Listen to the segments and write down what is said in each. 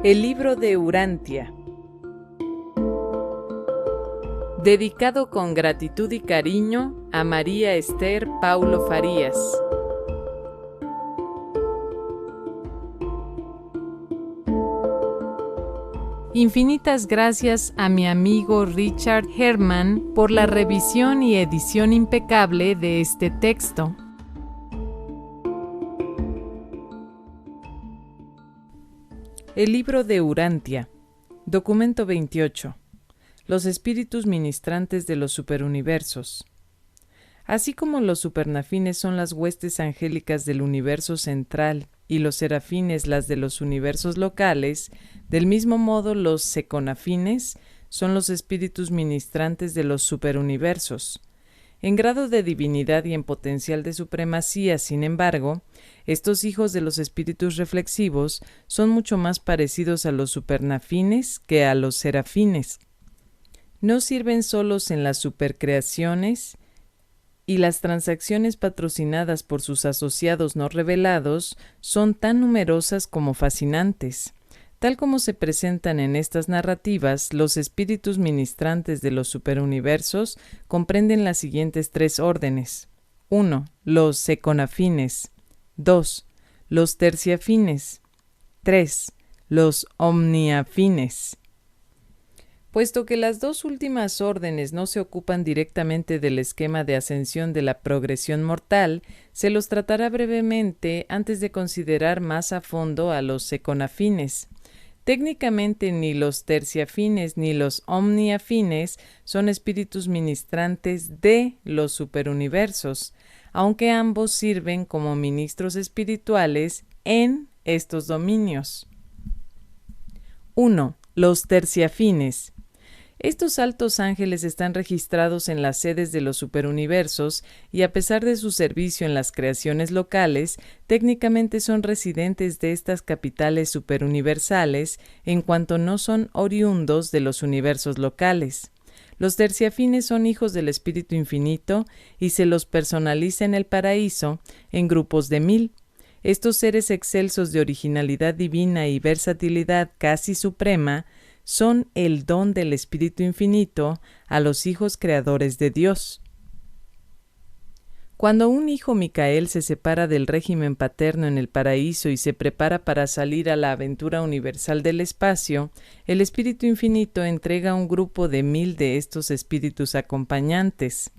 El libro de Urantia. Dedicado con gratitud y cariño a María Esther Paulo Farías. Infinitas gracias a mi amigo Richard Herman por la revisión y edición impecable de este texto. El libro de Urantia. Documento 28. Los espíritus ministrantes de los superuniversos. Así como los supernafines son las huestes angélicas del universo central y los serafines las de los universos locales, del mismo modo los seconafines son los espíritus ministrantes de los superuniversos. En grado de divinidad y en potencial de supremacía, sin embargo, estos hijos de los espíritus reflexivos son mucho más parecidos a los supernafines que a los serafines. No sirven solos en las supercreaciones y las transacciones patrocinadas por sus asociados no revelados son tan numerosas como fascinantes. Tal como se presentan en estas narrativas, los espíritus ministrantes de los superuniversos comprenden las siguientes tres órdenes. 1. Los seconafines. 2. Los terciafines. 3. Los omniafines. Puesto que las dos últimas órdenes no se ocupan directamente del esquema de ascensión de la progresión mortal, se los tratará brevemente antes de considerar más a fondo a los seconafines. Técnicamente ni los terciafines ni los omniafines son espíritus ministrantes de los superuniversos, aunque ambos sirven como ministros espirituales en estos dominios. 1. Los terciafines. Estos altos ángeles están registrados en las sedes de los superuniversos y a pesar de su servicio en las creaciones locales, técnicamente son residentes de estas capitales superuniversales en cuanto no son oriundos de los universos locales. Los terciafines son hijos del Espíritu Infinito y se los personaliza en el paraíso en grupos de 1000. Estos seres excelsos de originalidad divina y versatilidad casi suprema son el don del Espíritu Infinito a los hijos creadores de Dios. Cuando un hijo Micael se separa del régimen paterno en el paraíso y se prepara para salir a la aventura universal del espacio, el Espíritu Infinito entrega un grupo de 1000 de estos espíritus acompañantes,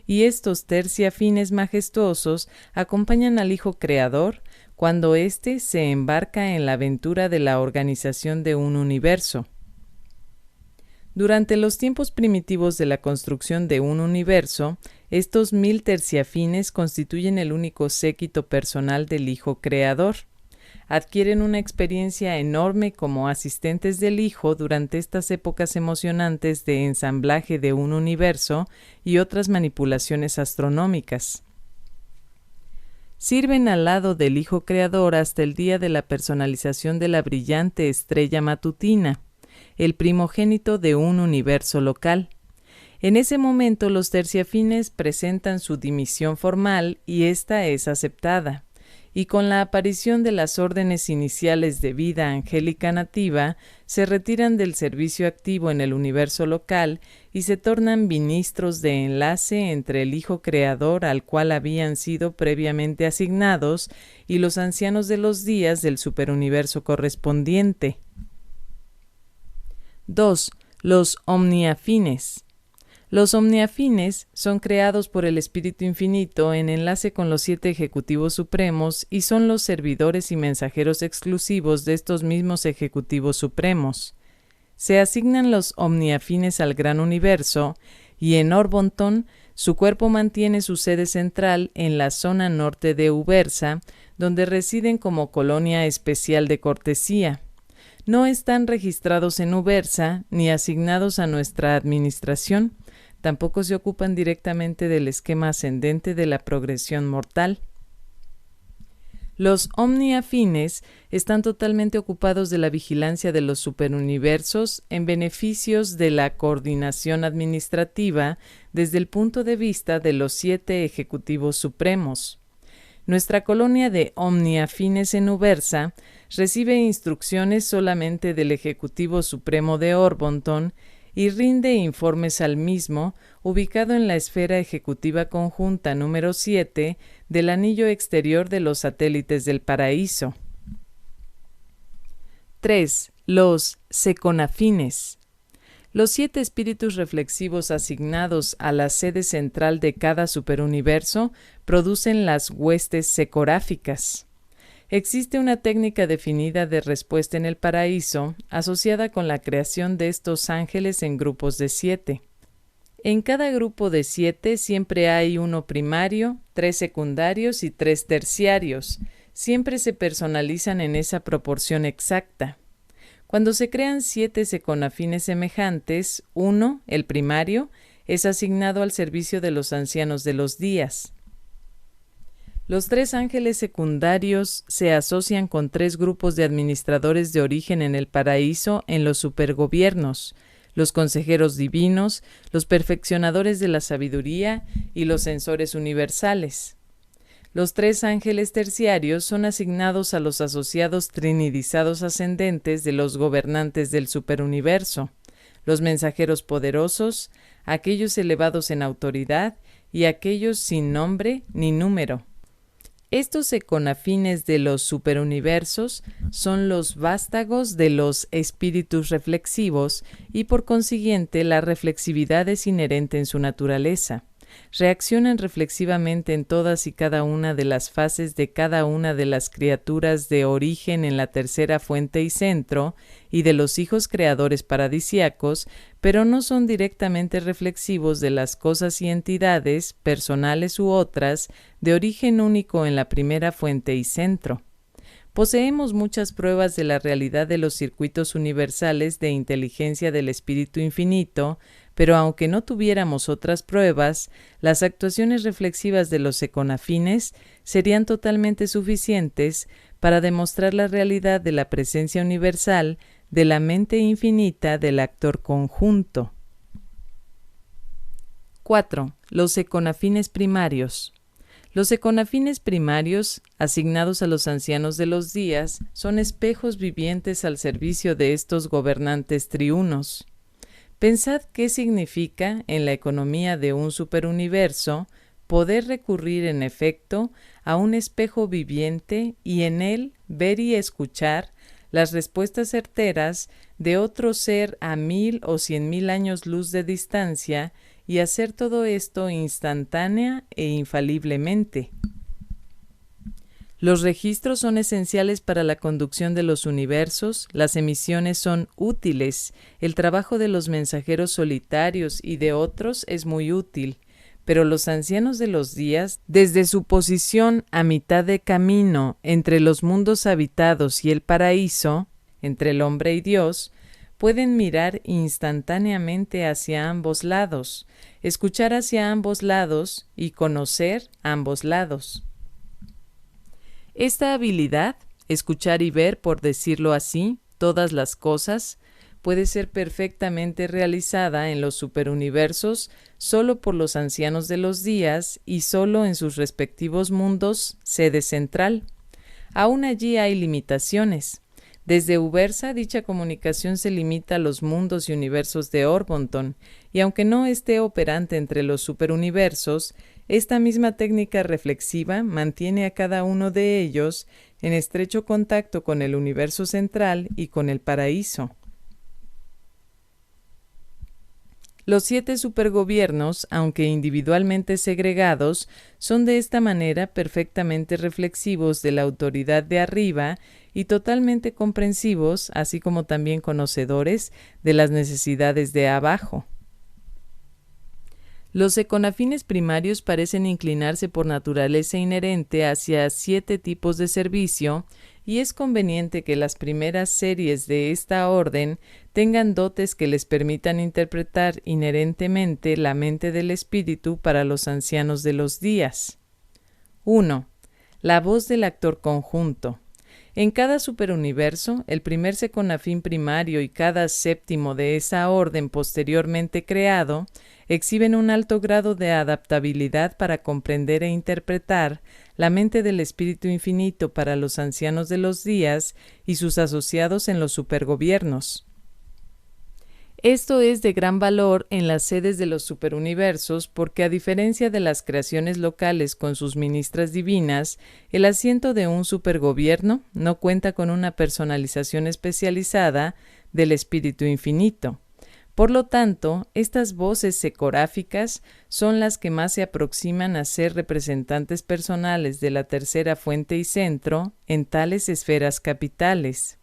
y estos terciafines majestuosos acompañan al hijo creador cuando éste se embarca en la aventura de la organización de un universo. Durante los tiempos primitivos de la construcción de un universo, estos 1000 terciafines constituyen el único séquito personal del Hijo Creador. Adquieren una experiencia enorme como asistentes del Hijo durante estas épocas emocionantes de ensamblaje de un universo y otras manipulaciones astronómicas. Sirven al lado del Hijo Creador hasta el día de la personalización de la brillante estrella matutina, el primogénito de un universo local. En ese momento los terciafines presentan su dimisión formal y esta es aceptada, y con la aparición de las órdenes iniciales de vida angélica nativa, se retiran del servicio activo en el universo local y se tornan ministros de enlace entre el Hijo Creador al cual habían sido previamente asignados y los ancianos de los días del superuniverso correspondiente. 2. Los omniafines. Los omniafines son creados por el Espíritu Infinito en enlace con los 7 ejecutivos supremos y son los servidores y mensajeros exclusivos de estos mismos ejecutivos supremos. Se asignan los omniafines al gran universo y en Orbonton su cuerpo mantiene su sede central en la zona norte de Ubersa, donde residen como colonia especial de cortesía. No están registrados en Ubersa ni asignados a nuestra administración. Tampoco se ocupan directamente del esquema ascendente de la progresión mortal. Los omniafines están totalmente ocupados de la vigilancia de los superuniversos en beneficios de la coordinación administrativa desde el punto de vista de los 7 ejecutivos supremos. nuestra colonia de omniafines en Ubersa recibe instrucciones solamente del Ejecutivo Supremo de Orbonton y rinde informes al mismo, ubicado en la esfera ejecutiva conjunta número 7 del anillo exterior de los satélites del paraíso. 3. Los seconafines. Los 7 espíritus reflexivos asignados a la sede central de cada superuniverso producen las huestes secoráficas. Existe una técnica definida de respuesta en el paraíso, asociada con la creación de estos ángeles en grupos de 7. En cada grupo de 7 siempre hay uno primario, 3 secundarios y 3 terciarios. Siempre se personalizan en esa proporción exacta. Cuando se crean 7 seconafines semejantes, uno, el primario, es asignado al servicio de los ancianos de los días. Los 3 ángeles secundarios se asocian con 3 grupos de administradores de origen en el paraíso en los supergobiernos, los consejeros divinos, los perfeccionadores de la sabiduría y los censores universales. Los 3 ángeles terciarios son asignados a los asociados trinidizados ascendentes de los gobernantes del superuniverso, los mensajeros poderosos, aquellos elevados en autoridad y aquellos sin nombre ni número. Estos seconafines de los superuniversos son los vástagos de los espíritus reflexivos y por consiguiente la reflexividad es inherente en su naturaleza. Reaccionan reflexivamente en todas y cada una de las fases de cada una de las criaturas de origen en la tercera fuente y centro y de los hijos creadores paradisíacos, pero no son directamente reflexivos de las cosas y entidades, personales u otras, de origen único en la primera fuente y centro. Poseemos muchas pruebas de la realidad de los circuitos universales de inteligencia del Espíritu Infinito, pero aunque no tuviéramos otras pruebas, las actuaciones reflexivas de los seconafines serían totalmente suficientes para demostrar la realidad de la presencia universal de la mente infinita del actor conjunto. 4. Los seconafines primarios. Los seconafines primarios, asignados a los ancianos de los días, son espejos vivientes al servicio de estos gobernantes triunos. Pensad qué significa, en la economía de un superuniverso, poder recurrir en efecto a un espejo viviente y en él ver y escuchar las respuestas certeras de otro ser a 1000 o 100.000 años luz de distancia y hacer todo esto instantánea e infaliblemente. Los registros son esenciales para la conducción de los universos, las emisiones son útiles, el trabajo de los mensajeros solitarios y de otros es muy útil, pero los ancianos de los días, desde su posición a mitad de camino entre los mundos habitados y el paraíso, entre el hombre y Dios, pueden mirar instantáneamente hacia ambos lados, escuchar hacia ambos lados y conocer ambos lados. Esta habilidad, escuchar y ver, por decirlo así, todas las cosas, puede ser perfectamente realizada en los superuniversos solo por los ancianos de los días y solo en sus respectivos mundos sede central. Aún allí hay limitaciones. Desde Ubersa, dicha comunicación se limita a los mundos y universos de Orbonton, y aunque no esté operante entre los superuniversos, esta misma técnica reflexiva mantiene a cada uno de ellos en estrecho contacto con el universo central y con el paraíso. Los 7 supergobiernos, aunque individualmente segregados, son de esta manera perfectamente reflexivos de la autoridad de arriba y totalmente comprensivos, así como también conocedores de las necesidades de abajo. Los seconafines primarios parecen inclinarse por naturaleza inherente hacia 7 tipos de servicio, y es conveniente que las primeras series de esta orden tengan dotes que les permitan interpretar inherentemente la mente del espíritu para los ancianos de los días. 1. La voz del actor conjunto. En cada superuniverso, el primer seconafín primario y cada séptimo de esa orden posteriormente creado exhiben un alto grado de adaptabilidad para comprender e interpretar la mente del Espíritu Infinito para los ancianos de los días y sus asociados en los supergobiernos. Esto es de gran valor en las sedes de los superuniversos porque, a diferencia de las creaciones locales con sus ministras divinas, el asiento de un supergobierno no cuenta con una personalización especializada del Espíritu Infinito. Por lo tanto, estas voces secoráficas son las que más se aproximan a ser representantes personales de la tercera fuente y centro en tales esferas capitales.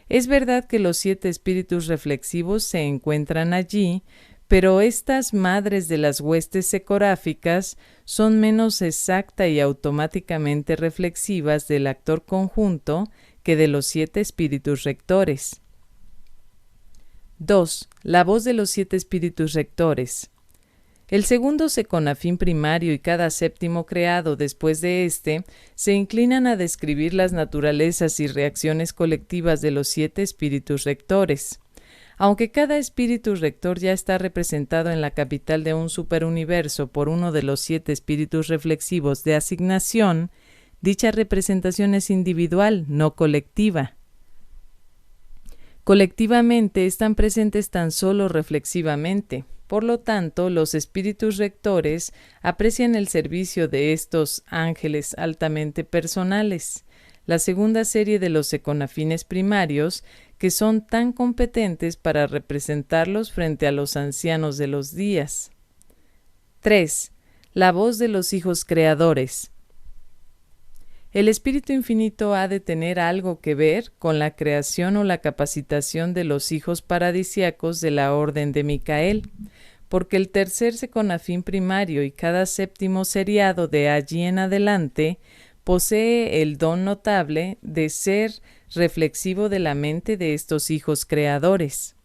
Es verdad que los 7 espíritus reflexivos se encuentran allí, pero estas madres de las huestes secoráficas son menos exacta y automáticamente reflexivas del actor conjunto que de los 7 espíritus rectores. 2. La voz de los 7 espíritus rectores. El segundo seconafín primario y cada séptimo creado después de éste se inclinan a describir las naturalezas y reacciones colectivas de los 7 espíritus rectores. Aunque cada espíritu rector ya está representado en la capital de un superuniverso por uno de los 7 espíritus reflexivos de asignación, dicha representación es individual, no colectiva. Colectivamente están presentes tan solo reflexivamente. Por lo tanto, los espíritus rectores aprecian el servicio de estos ángeles altamente personales, la segunda serie de los seconafines primarios, que son tan competentes para representarlos frente a los ancianos de los días. 3. La voz de los hijos creadores. El Espíritu Infinito ha de tener algo que ver con la creación o la capacitación de los hijos paradisiacos de la Orden de Micael, porque el tercer seconafín primario y cada séptimo seriado de allí en adelante posee el don notable de ser reflexivo de la mente de estos hijos creadores.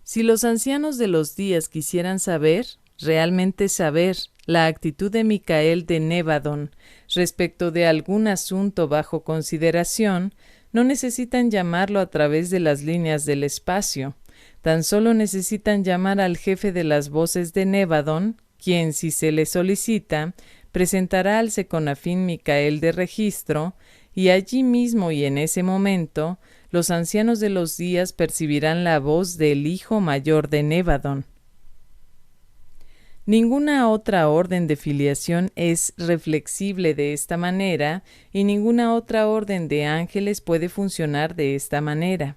Si los ancianos de los días quisieran saber, realmente saber, la actitud de Micael de Nevadon respecto de algún asunto bajo consideración, no necesitan llamarlo a través de las líneas del espacio. Tan solo necesitan llamar al jefe de las voces de Nevadon, quien, si se le solicita, presentará al seconafín Micael de registro, y allí mismo y en ese momento, los ancianos de los días percibirán la voz del hijo mayor de Nevadon. Ninguna otra orden de filiación es reflexible de esta manera y ninguna otra orden de ángeles puede funcionar de esta manera.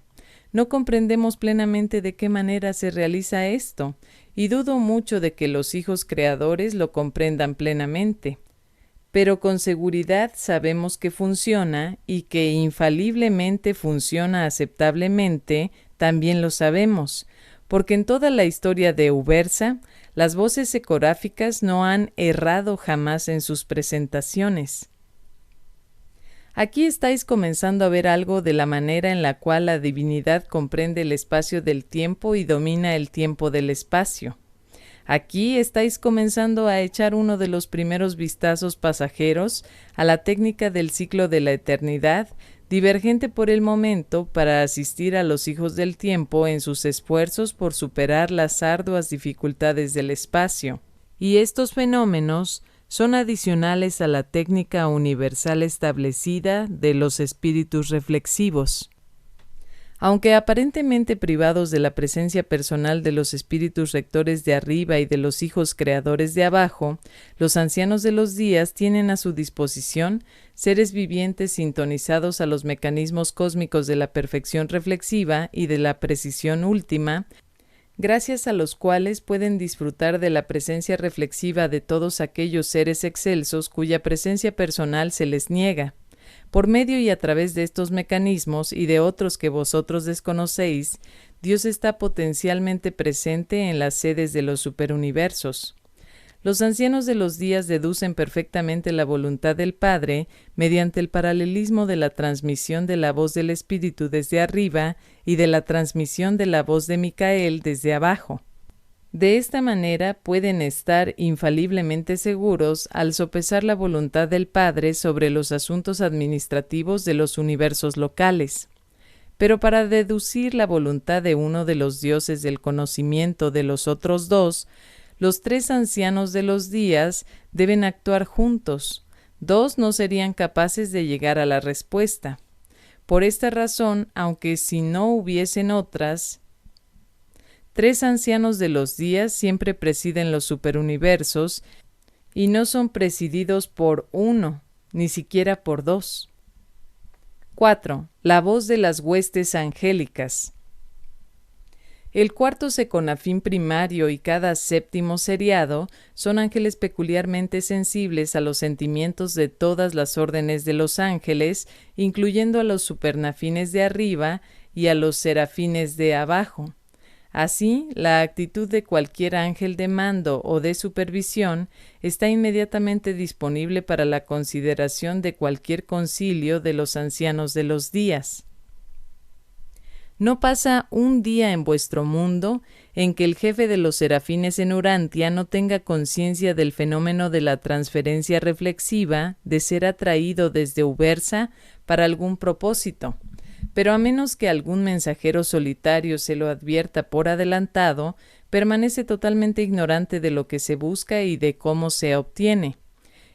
No comprendemos plenamente de qué manera se realiza esto, y dudo mucho de que los hijos creadores lo comprendan plenamente. Pero con seguridad sabemos que funciona y que infaliblemente funciona aceptablemente, también lo sabemos, porque en toda la historia de Ubersa, las voces secoráficas no han errado jamás en sus presentaciones. Aquí estáis comenzando a ver algo de la manera en la cual la divinidad comprende el espacio del tiempo y domina el tiempo del espacio. Aquí estáis comenzando a echar uno de los primeros vistazos pasajeros a la técnica del ciclo de la eternidad, divergente por el momento para asistir a los hijos del tiempo en sus esfuerzos por superar las arduas dificultades del espacio. Y estos fenómenos son adicionales a la técnica universal establecida de los espíritus reflexivos. Aunque aparentemente privados de la presencia personal de los espíritus rectores de arriba y de los hijos creadores de abajo, los ancianos de los días tienen a su disposición seres vivientes sintonizados a los mecanismos cósmicos de la perfección reflexiva y de la precisión última, gracias a los cuales pueden disfrutar de la presencia reflexiva de todos aquellos seres excelsos cuya presencia personal se les niega. Por medio y a través de estos mecanismos y de otros que vosotros desconocéis, Dios está potencialmente presente en las sedes de los superuniversos. Los ancianos de los días deducen perfectamente la voluntad del Padre mediante el paralelismo de la transmisión de la voz del Espíritu desde arriba y de la transmisión de la voz de Micael desde abajo. De esta manera pueden estar infaliblemente seguros al sopesar la voluntad del Padre sobre los asuntos administrativos de los universos locales. Pero para deducir la voluntad de uno de los dioses del conocimiento de los otros dos, los tres ancianos de los días deben actuar juntos. Dos no serían capaces de llegar a la respuesta. Por esta razón, aunque si no hubiesen otras, tres ancianos de los días siempre presiden los superuniversos y no son presididos por uno, ni siquiera por dos. 4. La voz de las huestes angélicas. El cuarto seconafín primario y cada séptimo seriado son ángeles peculiarmente sensibles a los sentimientos de todas las órdenes de los ángeles, incluyendo a los supernafines de arriba y a los serafines de abajo. Así, la actitud de cualquier ángel de mando o de supervisión está inmediatamente disponible para la consideración de cualquier concilio de los ancianos de los días. No pasa un día en vuestro mundo en que el jefe de los serafines en Urantia no tenga conciencia del fenómeno de la transferencia reflexiva de ser atraído desde Ubersa para algún propósito. Pero a menos que algún mensajero solitario se lo advierta por adelantado, permanece totalmente ignorante de lo que se busca y de cómo se obtiene.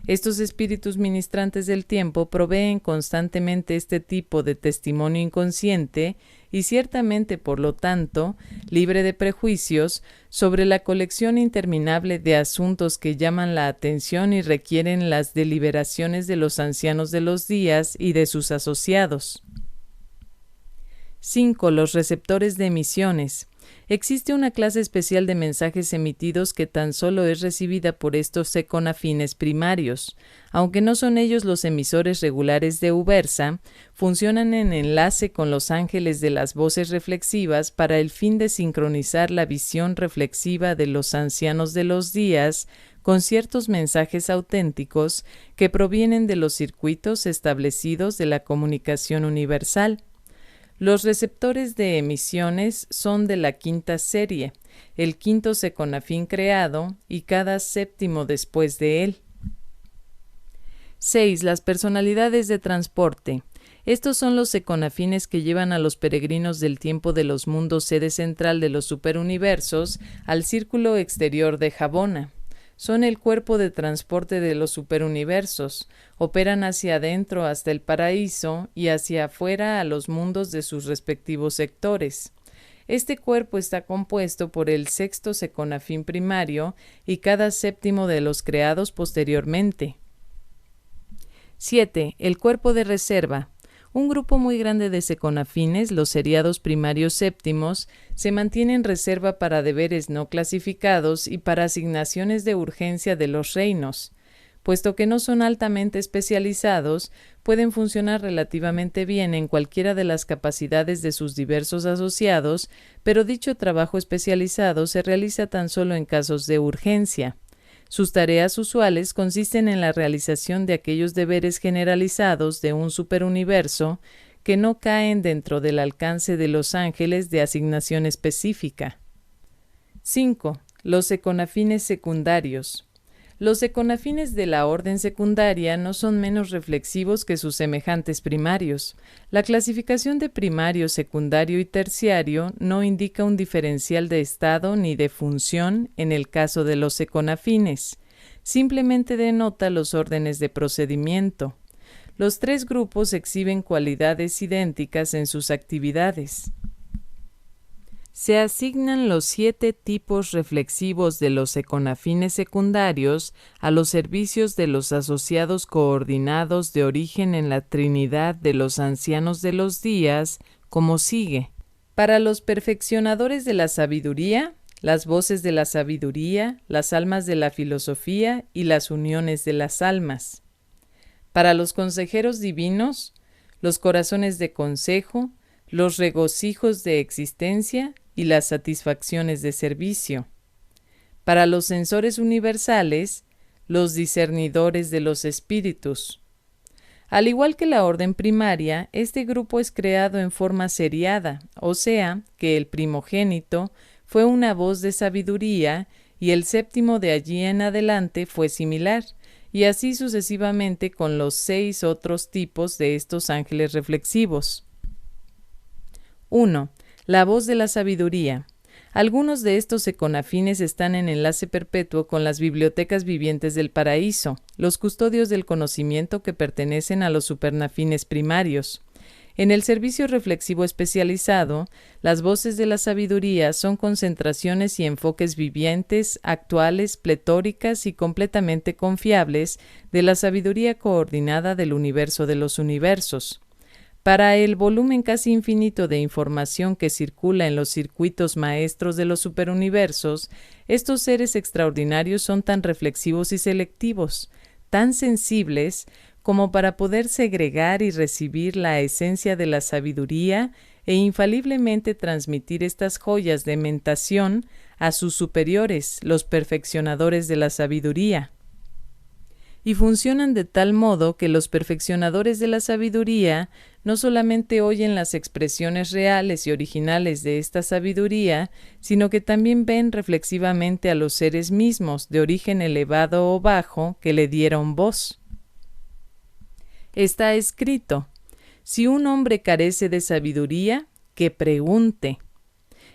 Estos espíritus ministrantes del tiempo proveen constantemente este tipo de testimonio inconsciente y ciertamente, por lo tanto, libre de prejuicios, sobre la colección interminable de asuntos que llaman la atención y requieren las deliberaciones de los ancianos de los días y de sus asociados. 5. Los receptores de emisiones. Existe una clase especial de mensajes emitidos que tan solo es recibida por estos seconafines primarios. Aunque no son ellos los emisores regulares de Ubersa, funcionan en enlace con los ángeles de las voces reflexivas para el fin de sincronizar la visión reflexiva de los ancianos de los días con ciertos mensajes auténticos que provienen de los circuitos establecidos de la comunicación universal. Los receptores de emisiones son de la quinta serie, el quinto seconafín creado y cada séptimo después de él. 6. Las personalidades de transporte. Estos son los seconafines que llevan a los peregrinos del tiempo de los mundos sede central de los superuniversos al círculo exterior de Jabona. Son el cuerpo de transporte de los superuniversos, operan hacia adentro hasta el paraíso y hacia afuera a los mundos de sus respectivos sectores. Este cuerpo está compuesto por el sexto seconafín primario y cada séptimo de los creados posteriormente. 7. El cuerpo de reserva. Un grupo muy grande de seconafines, los seriados primarios séptimos, se mantiene en reserva para deberes no clasificados y para asignaciones de urgencia de los reinos. Puesto que no son altamente especializados, pueden funcionar relativamente bien en cualquiera de las capacidades de sus diversos asociados, pero dicho trabajo especializado se realiza tan solo en casos de urgencia. Sus tareas usuales consisten en la realización de aquellos deberes generalizados de un superuniverso que no caen dentro del alcance de los ángeles de asignación específica. 5. Los seconafines secundarios. Los seconafines de la orden secundaria no son menos reflexivos que sus semejantes primarios. La clasificación de primario, secundario y terciario no indica un diferencial de estado ni de función en el caso de los seconafines. Simplemente denota los órdenes de procedimiento. Los tres grupos exhiben cualidades idénticas en sus actividades. Se asignan los 7 tipos reflexivos de los seconafines secundarios a los servicios de los asociados coordinados de origen en la Trinidad de los ancianos de los días, como sigue. Para los perfeccionadores de la sabiduría, las voces de la sabiduría, las almas de la filosofía y las uniones de las almas. Para los consejeros divinos, los corazones de consejo, los regocijos de existencia y las satisfacciones de servicio. Para los sensores universales, los discernidores de los espíritus. Al igual que la orden primaria, este grupo es creado en forma seriada, o sea, que el primogénito fue una voz de sabiduría, y el séptimo de allí en adelante fue similar, y así sucesivamente con los 6 otros tipos de estos ángeles reflexivos. 1. La voz de la sabiduría. Algunos de estos econafines están en enlace perpetuo con las bibliotecas vivientes del paraíso, los custodios del conocimiento que pertenecen a los supernafines primarios. En el servicio reflexivo especializado, las voces de la sabiduría son concentraciones y enfoques vivientes, actuales, pletóricas y completamente confiables de la sabiduría coordinada del universo de los universos. Para el volumen casi infinito de información que circula en los circuitos maestros de los superuniversos, estos seres extraordinarios son tan reflexivos y selectivos, tan sensibles, como para poder segregar y recibir la esencia de la sabiduría e infaliblemente transmitir estas joyas de mentación a sus superiores, los perfeccionadores de la sabiduría. Y funcionan de tal modo que los perfeccionadores de la sabiduría no solamente oyen las expresiones reales y originales de esta sabiduría, sino que también ven reflexivamente a los seres mismos de origen elevado o bajo que le dieron voz. Está escrito: si un hombre carece de sabiduría, que pregunte.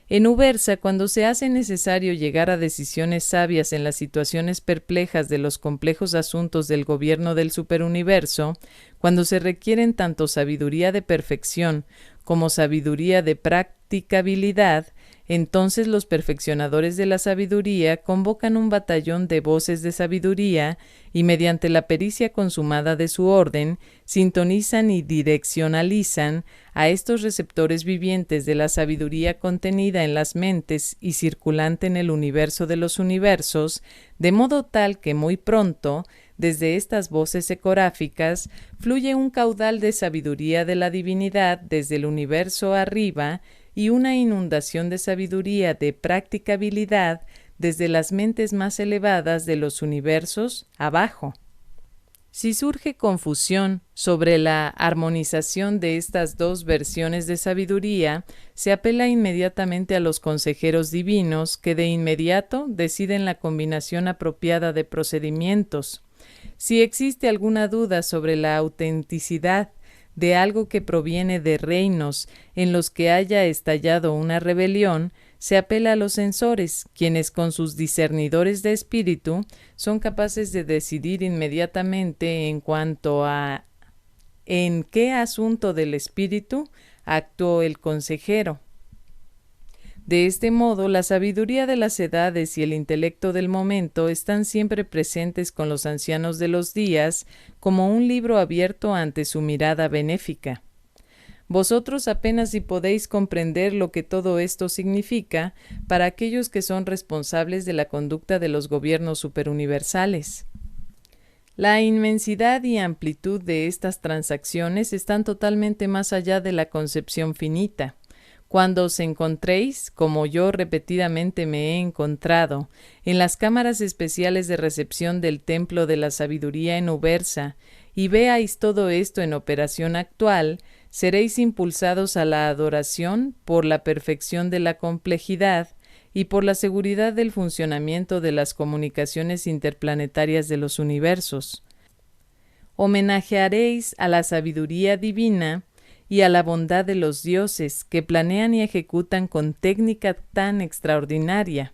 En Ubersa, cuando se hace necesario llegar a decisiones sabias en las situaciones perplejas de los complejos asuntos del gobierno del superuniverso, cuando se requieren tanto sabiduría de perfección como sabiduría de practicabilidad, entonces los perfeccionadores de la sabiduría convocan un batallón de voces de sabiduría y mediante la pericia consumada de su orden, sintonizan y direccionalizan a estos receptores vivientes de la sabiduría contenida en las mentes y circulante en el universo de los universos, de modo tal que muy pronto, desde estas voces ecoráficas, fluye un caudal de sabiduría de la divinidad desde el universo arriba y una inundación de sabiduría de practicabilidad desde las mentes más elevadas de los universos abajo. Si surge confusión sobre la armonización de estas dos versiones de sabiduría, se apela inmediatamente a los consejeros divinos que de inmediato deciden la combinación apropiada de procedimientos. Si existe alguna duda sobre la autenticidad de algo que proviene de reinos en los que haya estallado una rebelión, se apela a los censores, quienes con sus discernidores de espíritu son capaces de decidir inmediatamente en cuanto a en qué asunto del espíritu actuó el consejero. De este modo, la sabiduría de las edades y el intelecto del momento están siempre presentes con los ancianos de los días como un libro abierto ante su mirada benéfica. Vosotros apenas si podéis comprender lo que todo esto significa para aquellos que son responsables de la conducta de los gobiernos superuniversales. La inmensidad y amplitud de estas transacciones están totalmente más allá de la concepción finita. Cuando os encontréis, como yo repetidamente me he encontrado, en las cámaras especiales de recepción del Templo de la Sabiduría en Ubersa, y veáis todo esto en operación actual, seréis impulsados a la adoración por la perfección de la complejidad y por la seguridad del funcionamiento de las comunicaciones interplanetarias de los universos. Homenajearéis a la sabiduría divina y a la bondad de los dioses que planean y ejecutan con técnica tan extraordinaria.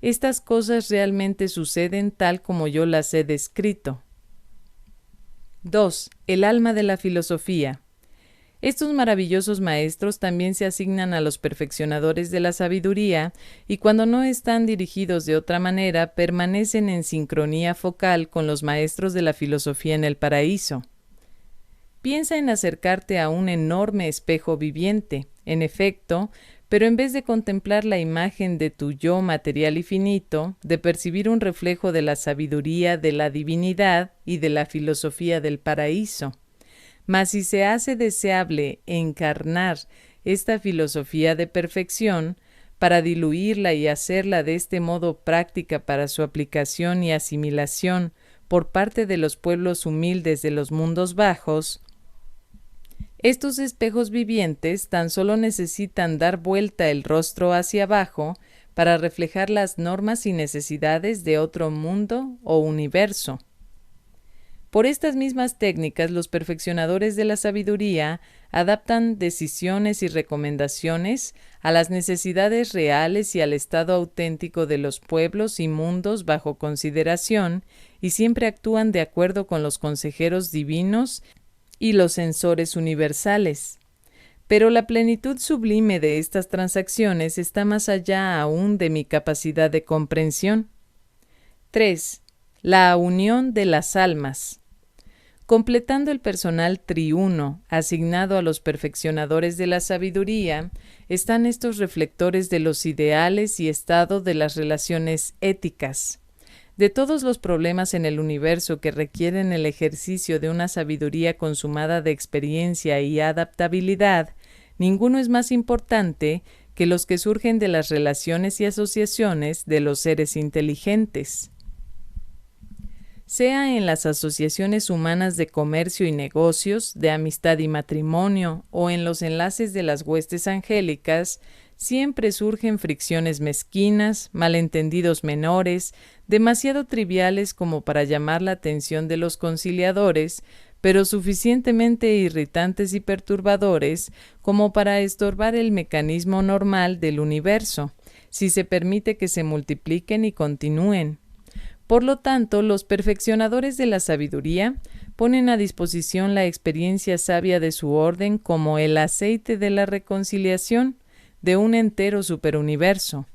Estas cosas realmente suceden tal como yo las he descrito. 2. El alma de la filosofía. Estos maravillosos maestros también se asignan a los perfeccionadores de la sabiduría y cuando no están dirigidos de otra manera permanecen en sincronía focal con los maestros de la filosofía en el paraíso. Piensa en acercarte a un enorme espejo viviente, en efecto, pero en vez de contemplar la imagen de tu yo material y finito, de percibir un reflejo de la sabiduría, de la divinidad y de la filosofía del paraíso. Mas si se hace deseable encarnar esta filosofía de perfección, para diluirla y hacerla de este modo práctica para su aplicación y asimilación por parte de los pueblos humildes de los mundos bajos, estos espejos vivientes tan solo necesitan dar vuelta el rostro hacia abajo para reflejar las normas y necesidades de otro mundo o universo. Por estas mismas técnicas, los perfeccionadores de la sabiduría adaptan decisiones y recomendaciones a las necesidades reales y al estado auténtico de los pueblos y mundos bajo consideración, y siempre actúan de acuerdo con los consejeros divinos y los censores universales. Pero la plenitud sublime de estas transacciones está más allá aún de mi capacidad de comprensión. 3. La unión de las almas. Completando el personal triuno asignado a los perfeccionadores de la sabiduría, están estos reflectores de los ideales y estado de las relaciones éticas. De todos los problemas en el universo que requieren el ejercicio de una sabiduría consumada de experiencia y adaptabilidad, ninguno es más importante que los que surgen de las relaciones y asociaciones de los seres inteligentes. Sea en las asociaciones humanas de comercio y negocios, de amistad y matrimonio, o en los enlaces de las huestes angélicas, siempre surgen fricciones mezquinas, malentendidos menores, demasiado triviales como para llamar la atención de los conciliadores, pero suficientemente irritantes y perturbadores como para estorbar el mecanismo normal del universo, si se permite que se multipliquen y continúen. Por lo tanto, los perfeccionadores de la sabiduría ponen a disposición la experiencia sabia de su orden como el aceite de la reconciliación de un entero superuniverso.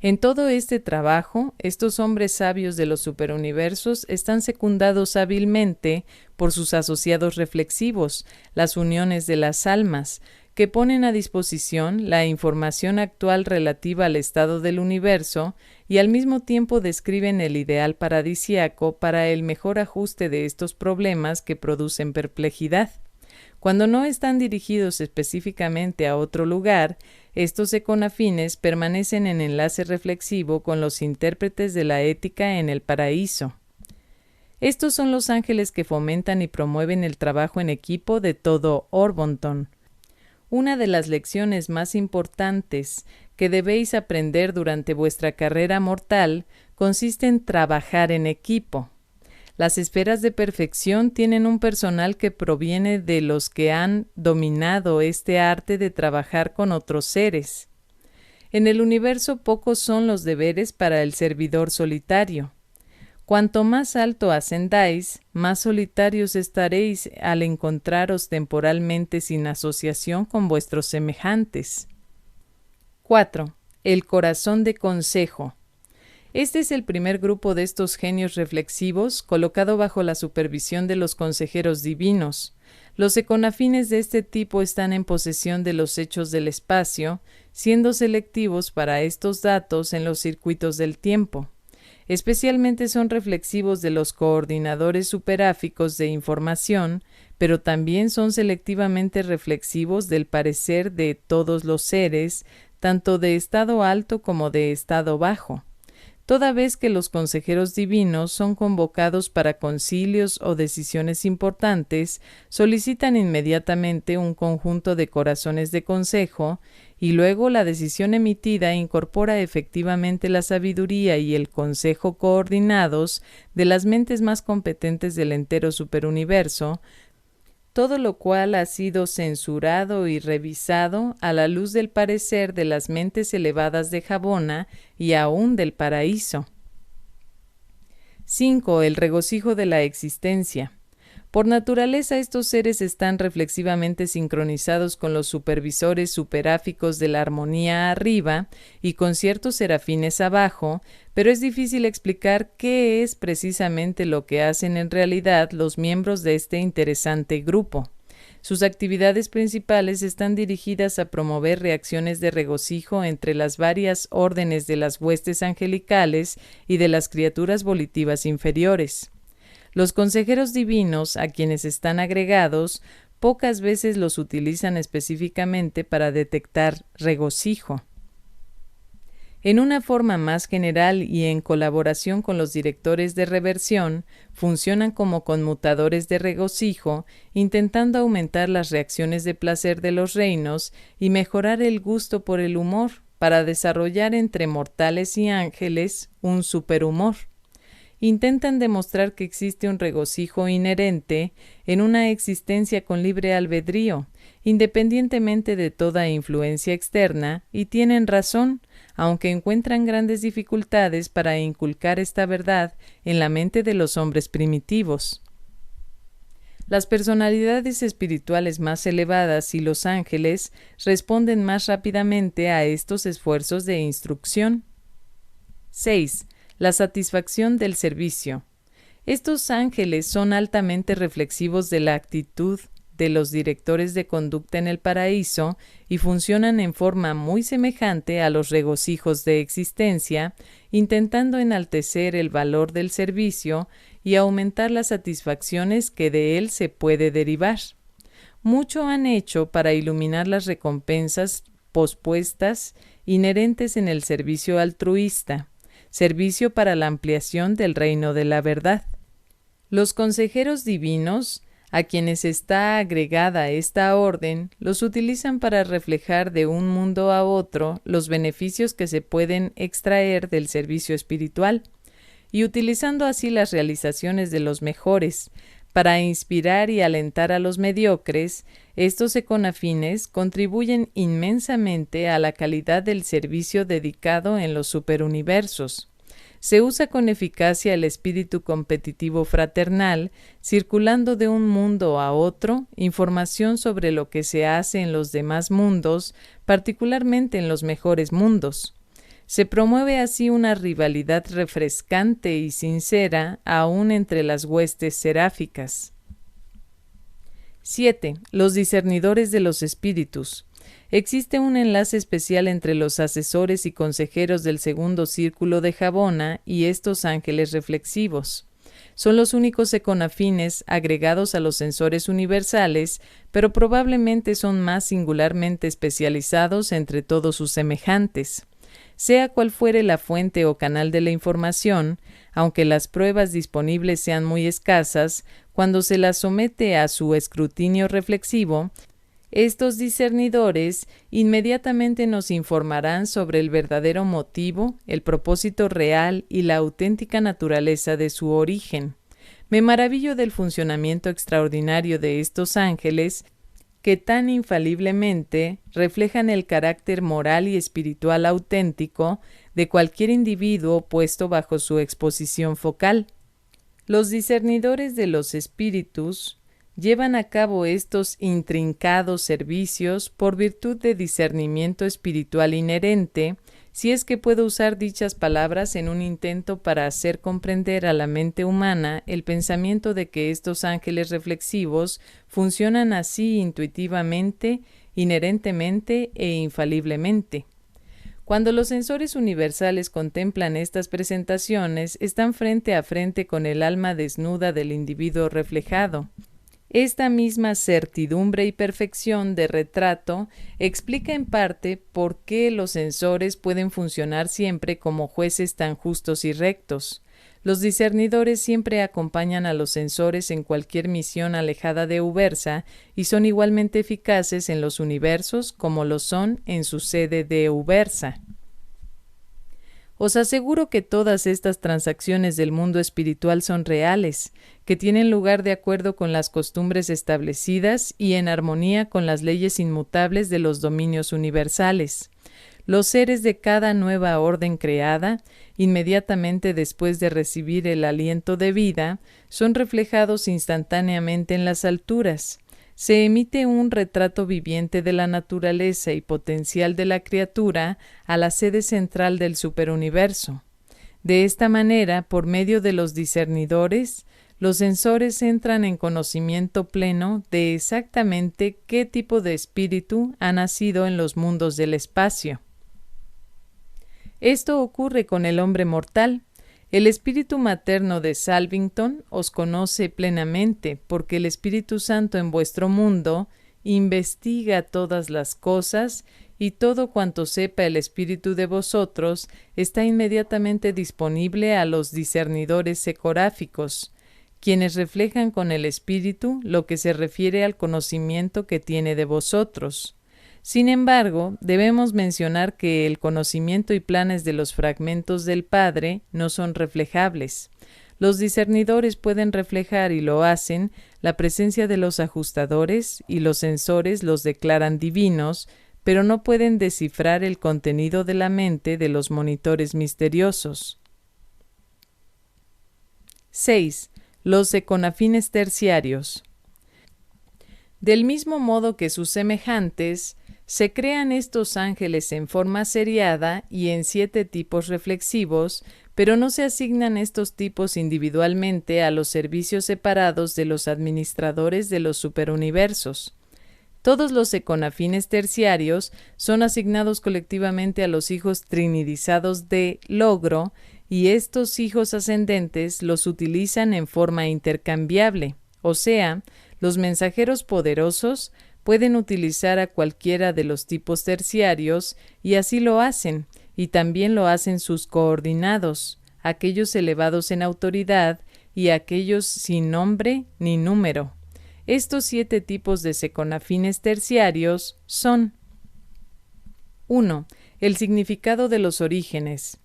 En todo este trabajo, estos hombres sabios de los superuniversos están secundados hábilmente por sus asociados reflexivos, las uniones de las almas, que ponen a disposición la información actual relativa al estado del universo y al mismo tiempo describen el ideal paradisíaco para el mejor ajuste de estos problemas que producen perplejidad. Cuando no están dirigidos específicamente a otro lugar, estos econafines permanecen en enlace reflexivo con los intérpretes de la ética en el paraíso. Estos son los ángeles que fomentan y promueven el trabajo en equipo de todo Orbonton. Una de las lecciones más importantes que debéis aprender durante vuestra carrera mortal consiste en trabajar en equipo. Las esferas de perfección tienen un personal que proviene de los que han dominado este arte de trabajar con otros seres. En el universo pocos son los deberes para el servidor solitario. Cuanto más alto ascendáis, más solitarios estaréis al encontraros temporalmente sin asociación con vuestros semejantes. 4. El corazón de consejo. Este es el primer grupo de estos genios reflexivos colocado bajo la supervisión de los consejeros divinos. Los econafines de este tipo están en posesión de los hechos del espacio, siendo selectivos para estos datos en los circuitos del tiempo. Especialmente son reflexivos de los coordinadores superáficos de información, pero también son selectivamente reflexivos del parecer de todos los seres, tanto de estado alto como de estado bajo. Toda vez que los consejeros divinos son convocados para concilios o decisiones importantes, solicitan inmediatamente un conjunto de corazones de consejo, y luego la decisión emitida incorpora efectivamente la sabiduría y el consejo coordinados de las mentes más competentes del entero superuniverso, todo lo cual ha sido censurado y revisado a la luz del parecer de las mentes elevadas de Jabona y aún del paraíso. 5. El regocijo de la existencia. Por naturaleza, estos seres están reflexivamente sincronizados con los supervisores superáficos de la armonía arriba y con ciertos serafines abajo, pero es difícil explicar qué es precisamente lo que hacen en realidad los miembros de este interesante grupo. Sus actividades principales están dirigidas a promover reacciones de regocijo entre las varias órdenes de las huestes angelicales y de las criaturas volitivas inferiores. Los consejeros divinos, a quienes están agregados, pocas veces los utilizan específicamente para detectar regocijo. En una forma más general y en colaboración con los directores de reversión, funcionan como conmutadores de regocijo, intentando aumentar las reacciones de placer de los reinos y mejorar el gusto por el humor, para desarrollar entre mortales y ángeles un superhumor. Intentan demostrar que existe un regocijo inherente en una existencia con libre albedrío, independientemente de toda influencia externa, y tienen razón, aunque encuentran grandes dificultades para inculcar esta verdad en la mente de los hombres primitivos. Las personalidades espirituales más elevadas y los ángeles responden más rápidamente a estos esfuerzos de instrucción. 6. La satisfacción del servicio. Estos ángeles son altamente reflexivos de la actitud de los directores de conducta en el paraíso y funcionan en forma muy semejante a los regocijos de existencia, intentando enaltecer el valor del servicio y aumentar las satisfacciones que de él se puede derivar. Mucho han hecho para iluminar las recompensas pospuestas inherentes en el servicio altruista, servicio para la ampliación del reino de la verdad. Los consejeros divinos, a quienes está agregada esta orden, los utilizan para reflejar de un mundo a otro los beneficios que se pueden extraer del servicio espiritual, y utilizando así las realizaciones de los mejores para inspirar y alentar a los mediocres, estos econafines contribuyen inmensamente a la calidad del servicio dedicado en los superuniversos. Se usa con eficacia el espíritu competitivo fraternal, circulando de un mundo a otro información sobre lo que se hace en los demás mundos, particularmente en los mejores mundos. Se promueve así una rivalidad refrescante y sincera aún entre las huestes seráficas. 7. Los discernidores de los espíritus. Existe un enlace especial entre los asesores y consejeros del segundo círculo de Jabona y estos ángeles reflexivos. Son los únicos econafines agregados a los sensores universales, pero probablemente son más singularmente especializados entre todos sus semejantes. Sea cual fuere la fuente o canal de la información, aunque las pruebas disponibles sean muy escasas, cuando se las somete a su escrutinio reflexivo, estos discernidores inmediatamente nos informarán sobre el verdadero motivo, el propósito real y la auténtica naturaleza de su origen. Me maravillo del funcionamiento extraordinario de estos ángeles, que tan infaliblemente reflejan el carácter moral y espiritual auténtico de cualquier individuo puesto bajo su exposición focal. Los discernidores de los espíritus llevan a cabo estos intrincados servicios por virtud de discernimiento espiritual inherente, si es que puedo usar dichas palabras en un intento para hacer comprender a la mente humana el pensamiento de que estos ángeles reflexivos funcionan así intuitivamente, inherentemente e infaliblemente. Cuando los sensores universales contemplan estas presentaciones, están frente a frente con el alma desnuda del individuo reflejado. Esta misma certidumbre y perfección de retrato explica en parte por qué los sensores pueden funcionar siempre como jueces tan justos y rectos. Los discernidores siempre acompañan a los sensores en cualquier misión alejada de Ubersa y son igualmente eficaces en los universos como lo son en su sede de Ubersa. Os aseguro que todas estas transacciones del mundo espiritual son reales, que tienen lugar de acuerdo con las costumbres establecidas y en armonía con las leyes inmutables de los dominios universales. Los seres de cada nueva orden creada, inmediatamente después de recibir el aliento de vida, son reflejados instantáneamente en las alturas. Se emite un retrato viviente de la naturaleza y potencial de la criatura a la sede central del superuniverso. De esta manera, por medio de los discernidores, los sensores entran en conocimiento pleno de exactamente qué tipo de espíritu ha nacido en los mundos del espacio. Esto ocurre con el hombre mortal. El espíritu materno de Salvington os conoce plenamente, porque el Espíritu Santo en vuestro mundo investiga todas las cosas, y todo cuanto sepa el espíritu de vosotros está inmediatamente disponible a los discernidores secoráficos, quienes reflejan con el espíritu lo que se refiere al conocimiento que tiene de vosotros. Sin embargo, debemos mencionar que el conocimiento y planes de los fragmentos del Padre no son reflejables. Los discernidores pueden reflejar, y lo hacen, la presencia de los ajustadores, y los sensores los declaran divinos, pero no pueden descifrar el contenido de la mente de los monitores misteriosos. 6. Los econafines terciarios. Del mismo modo que sus semejantes, se crean estos ángeles en forma seriada y en 7 tipos reflexivos, pero no se asignan estos tipos individualmente a los servicios separados de los administradores de los superuniversos. Todos los econafines terciarios son asignados colectivamente a los hijos trinidizados de Logro, y estos hijos ascendentes los utilizan en forma intercambiable, o sea, los mensajeros poderosos pueden utilizar a cualquiera de los tipos terciarios, y así lo hacen, y también lo hacen sus coordinados, aquellos elevados en autoridad y aquellos sin nombre ni número. Estos 7 tipos de seconafines terciarios son: 1. El significado de los orígenes.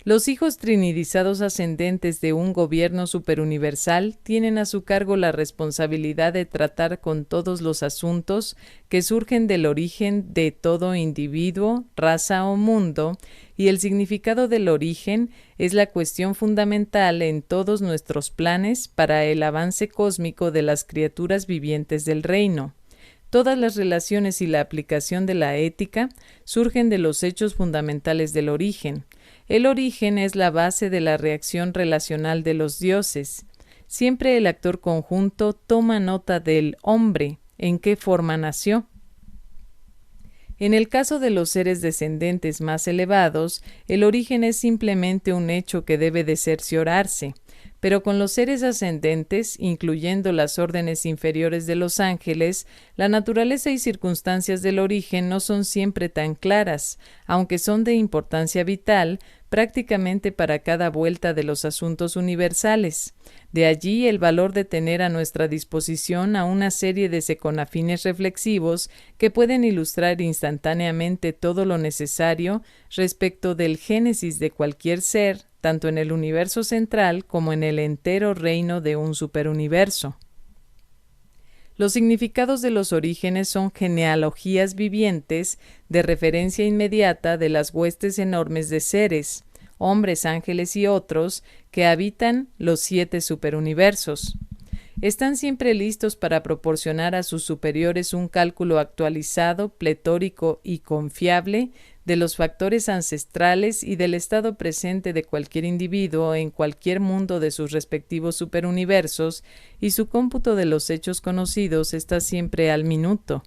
Los hijos trinidizados ascendentes de un gobierno superuniversal tienen a su cargo la responsabilidad de tratar con todos los asuntos que surgen del origen de todo individuo, raza o mundo, y el significado del origen es la cuestión fundamental en todos nuestros planes para el avance cósmico de las criaturas vivientes del reino. Todas las relaciones y la aplicación de la ética surgen de los hechos fundamentales del origen. El origen es la base de la reacción relacional de los dioses. Siempre el actor conjunto toma nota del hombre, en qué forma nació. En el caso de los seres descendentes más elevados, el origen es simplemente un hecho que debe de cerciorarse. Pero con los seres ascendentes, incluyendo las órdenes inferiores de los ángeles, la naturaleza y circunstancias del origen no son siempre tan claras, aunque son de importancia vital prácticamente para cada vuelta de los asuntos universales. De allí el valor de tener a nuestra disposición a una serie de seconafines reflexivos que pueden ilustrar instantáneamente todo lo necesario respecto del génesis de cualquier ser, tanto en el universo central como en el entero reino de un superuniverso. Los significados de los orígenes son genealogías vivientes de referencia inmediata de las huestes enormes de seres, hombres, ángeles y otros, que habitan los 7 superuniversos. Están siempre listos para proporcionar a sus superiores un cálculo actualizado, pletórico y confiable de los factores ancestrales y del estado presente de cualquier individuo en cualquier mundo de sus respectivos superuniversos, y su cómputo de los hechos conocidos está siempre al minuto.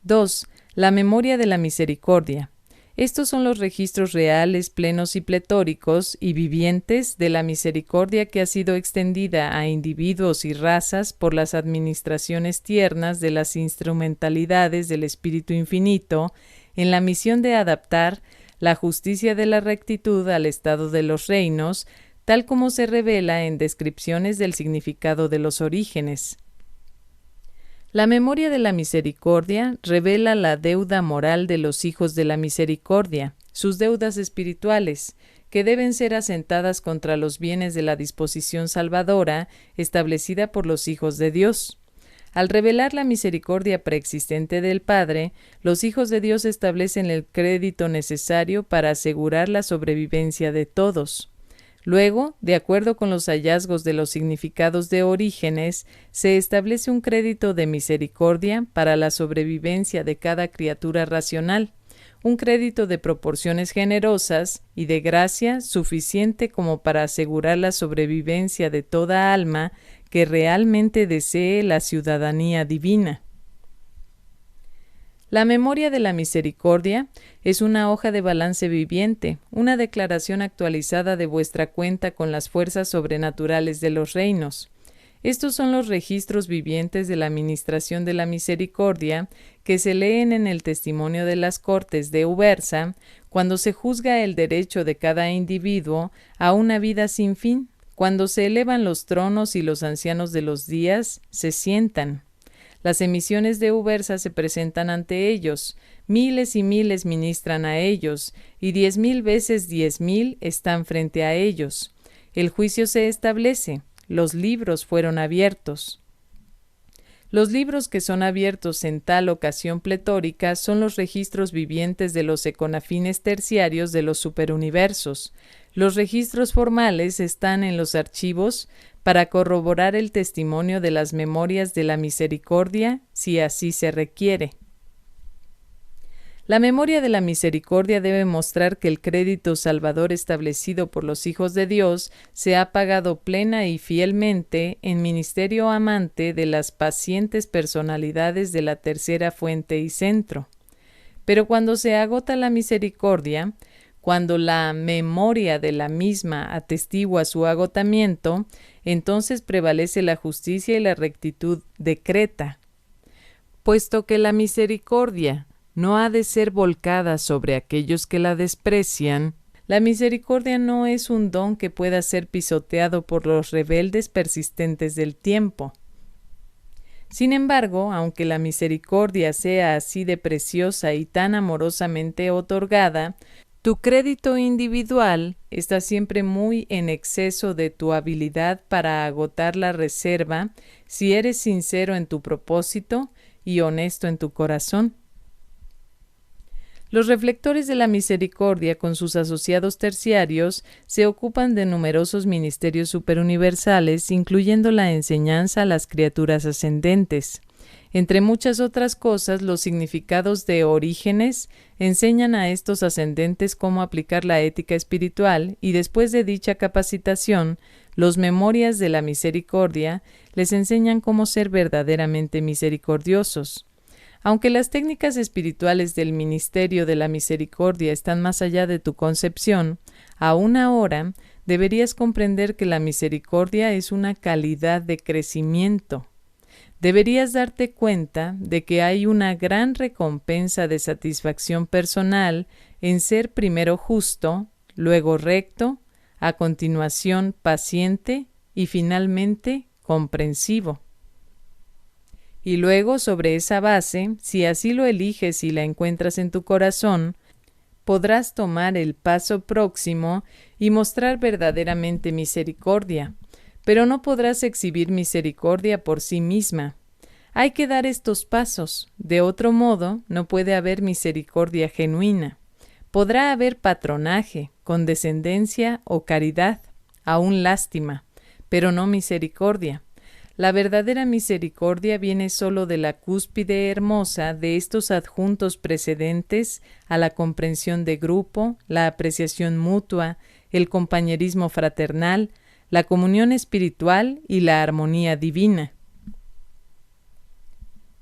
2. La memoria de la misericordia. Estos son los registros reales, plenos y pletóricos y vivientes de la misericordia que ha sido extendida a individuos y razas por las administraciones tiernas de las instrumentalidades del Espíritu Infinito en la misión de adaptar la justicia de la rectitud al estado de los reinos, tal como se revela en descripciones del significado de los orígenes. La memoria de la misericordia revela la deuda moral de los hijos de la misericordia, sus deudas espirituales, que deben ser asentadas contra los bienes de la disposición salvadora establecida por los hijos de Dios. Al revelar la misericordia preexistente del Padre, los hijos de Dios establecen el crédito necesario para asegurar la sobrevivencia de todos. Luego, de acuerdo con los hallazgos de los significados de orígenes, se establece un crédito de misericordia para la sobrevivencia de cada criatura racional, un crédito de proporciones generosas y de gracia suficiente como para asegurar la sobrevivencia de toda alma que realmente desee la ciudadanía divina. La memoria de la misericordia es una hoja de balance viviente, una declaración actualizada de vuestra cuenta con las fuerzas sobrenaturales de los reinos. Estos son los registros vivientes de la administración de la misericordia que se leen en el testimonio de las Cortes de Ubersa cuando se juzga el derecho de cada individuo a una vida sin fin, cuando se elevan los tronos y los ancianos de los días se sientan. Las emisiones de Ubersa se presentan ante ellos, miles y miles ministran a ellos, y 10,000 veces 10,000 están frente a ellos. El juicio se establece, los libros fueron abiertos. Los libros que son abiertos en tal ocasión pletórica son los registros vivientes de los econafines terciarios de los superuniversos. Los registros formales están en los archivos para corroborar el testimonio de las memorias de la misericordia, si así se requiere. La memoria de la misericordia debe mostrar que el crédito salvador establecido por los hijos de Dios se ha pagado plena y fielmente en ministerio amante de las pacientes personalidades de la tercera fuente y centro. Pero cuando se agota la misericordia, cuando la memoria de la misma atestigua su agotamiento, entonces prevalece la justicia y la rectitud decreta. Puesto que la misericordia no ha de ser volcada sobre aquellos que la desprecian, la misericordia no es un don que pueda ser pisoteado por los rebeldes persistentes del tiempo. Sin embargo, aunque la misericordia sea así de preciosa y tan amorosamente otorgada, tu crédito individual está siempre muy en exceso de tu habilidad para agotar la reserva si eres sincero en tu propósito y honesto en tu corazón. Los reflectores de la misericordia con sus asociados terciarios se ocupan de numerosos ministerios superuniversales, incluyendo la enseñanza a las criaturas ascendentes. Entre muchas otras cosas, los significados de Orígenes enseñan a estos ascendentes cómo aplicar la ética espiritual y después de dicha capacitación, los Memorias de la Misericordia les enseñan cómo ser verdaderamente misericordiosos. Aunque las técnicas espirituales del Ministerio de la Misericordia están más allá de tu concepción, aún ahora deberías comprender que la misericordia es una calidad de crecimiento. Deberías darte cuenta de que hay una gran recompensa de satisfacción personal en ser primero justo, luego recto, a continuación paciente y finalmente comprensivo. Y luego, sobre esa base, si así lo eliges y la encuentras en tu corazón, podrás tomar el paso próximo y mostrar verdaderamente misericordia, pero no podrás exhibir misericordia por sí misma. Hay que dar estos pasos, de otro modo no puede haber misericordia genuina. Podrá haber patronaje, condescendencia o caridad, aún lástima, pero no misericordia. La verdadera misericordia viene solo de la cúspide hermosa de estos adjuntos precedentes a la comprensión de grupo, la apreciación mutua, el compañerismo fraternal, la comunión espiritual y la armonía divina.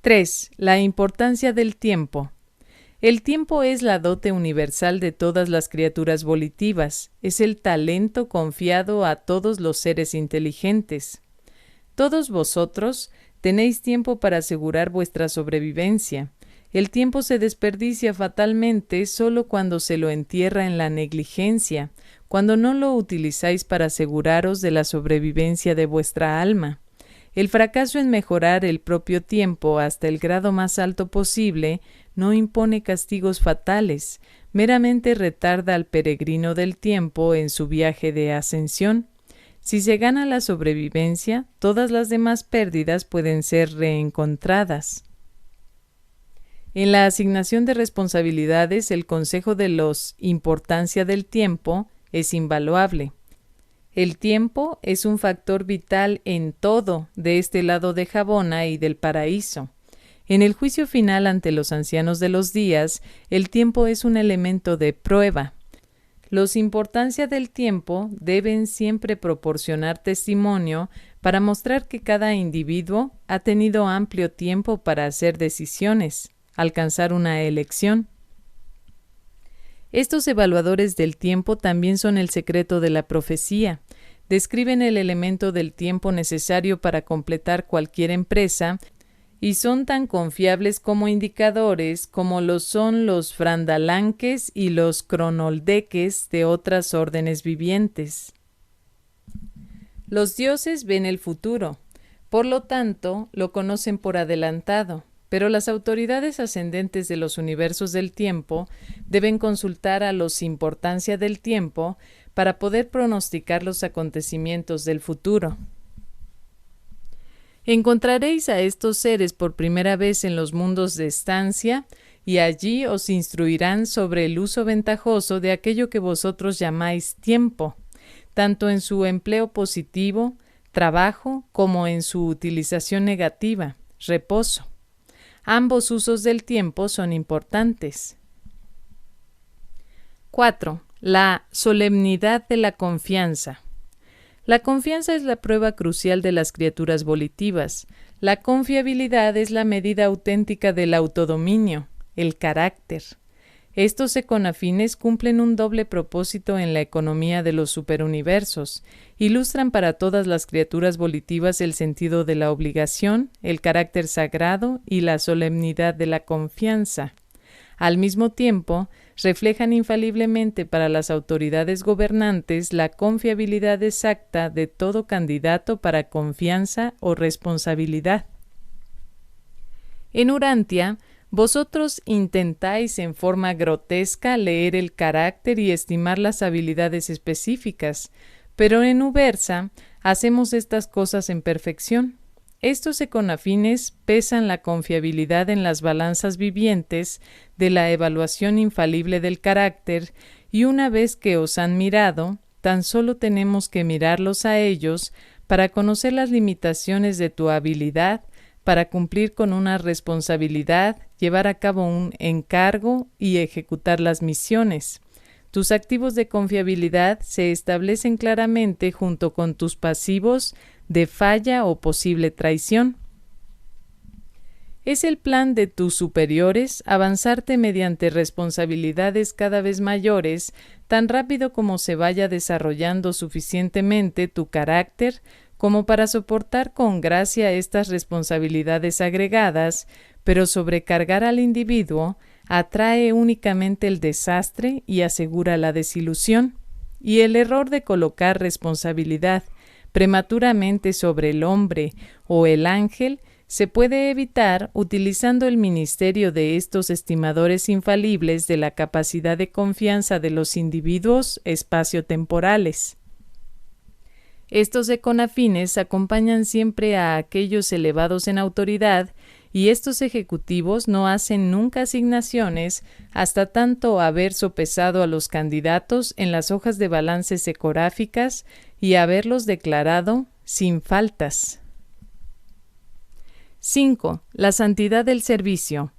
3. La importancia del tiempo. El tiempo es la dote universal de todas las criaturas volitivas, es el talento confiado a todos los seres inteligentes. Todos vosotros tenéis tiempo para asegurar vuestra sobrevivencia. El tiempo se desperdicia fatalmente solo cuando se lo entierra en la negligencia, cuando no lo utilizáis para aseguraros de la sobrevivencia de vuestra alma. El fracaso en mejorar el propio tiempo hasta el grado más alto posible no impone castigos fatales, meramente retarda al peregrino del tiempo en su viaje de ascensión. Si se gana la sobrevivencia, todas las demás pérdidas pueden ser reencontradas. En la asignación de responsabilidades, el consejo de los importancia del tiempo es invaluable. El tiempo es un factor vital en todo de este lado de Jabona y del paraíso. En el juicio final ante los ancianos de los días, el tiempo es un elemento de prueba. Los importancia del tiempo deben siempre proporcionar testimonio para mostrar que cada individuo ha tenido amplio tiempo para hacer decisiones, alcanzar una elección. Estos evaluadores del tiempo también son el secreto de la profecía. Describen el elemento del tiempo necesario para completar cualquier empresa y son tan confiables como indicadores como lo son los frandalanques y los cronoldeques de otras órdenes vivientes. Los dioses ven el futuro. Por lo tanto, lo conocen por adelantado, pero las autoridades ascendentes de los universos del tiempo deben consultar a los importancia del tiempo para poder pronosticar los acontecimientos del futuro. Encontraréis a estos seres por primera vez en los mundos de estancia, y allí os instruirán sobre el uso ventajoso de aquello que vosotros llamáis tiempo, tanto en su empleo positivo, trabajo, como en su utilización negativa, reposo. Ambos usos del tiempo son importantes. 4. La solemnidad de la confianza. La confianza es la prueba crucial de las criaturas volitivas. La confiabilidad es la medida auténtica del autodominio, el carácter. Estos econafines cumplen un doble propósito en la economía de los superuniversos. Ilustran para todas las criaturas volitivas el sentido de la obligación, el carácter sagrado y la solemnidad de la confianza. Al mismo tiempo, reflejan infaliblemente para las autoridades gobernantes la confiabilidad exacta de todo candidato para confianza o responsabilidad. En Urantia, vosotros intentáis en forma grotesca leer el carácter y estimar las habilidades específicas, pero en Ubersa hacemos estas cosas en perfección. Estos econafines pesan la confiabilidad en las balanzas vivientes de la evaluación infalible del carácter, y una vez que os han mirado, tan solo tenemos que mirarlos a ellos para conocer las limitaciones de tu habilidad, para cumplir con una responsabilidad, llevar a cabo un encargo y ejecutar las misiones. Tus activos de confiabilidad se establecen claramente junto con tus pasivos de falla o posible traición. Es el plan de tus superiores avanzarte mediante responsabilidades cada vez mayores, tan rápido como se vaya desarrollando suficientemente tu carácter como para soportar con gracia estas responsabilidades agregadas, pero sobrecargar al individuo atrae únicamente el desastre y asegura la desilusión, y el error de colocar responsabilidad prematuramente sobre el hombre o el ángel se puede evitar utilizando el ministerio de estos estimadores infalibles de la capacidad de confianza de los individuos espaciotemporales. Estos econafines acompañan siempre a aquellos elevados en autoridad, y estos ejecutivos no hacen nunca asignaciones hasta tanto haber sopesado a los candidatos en las hojas de balances ecográficas y haberlos declarado sin faltas. 5. La santidad del servicio.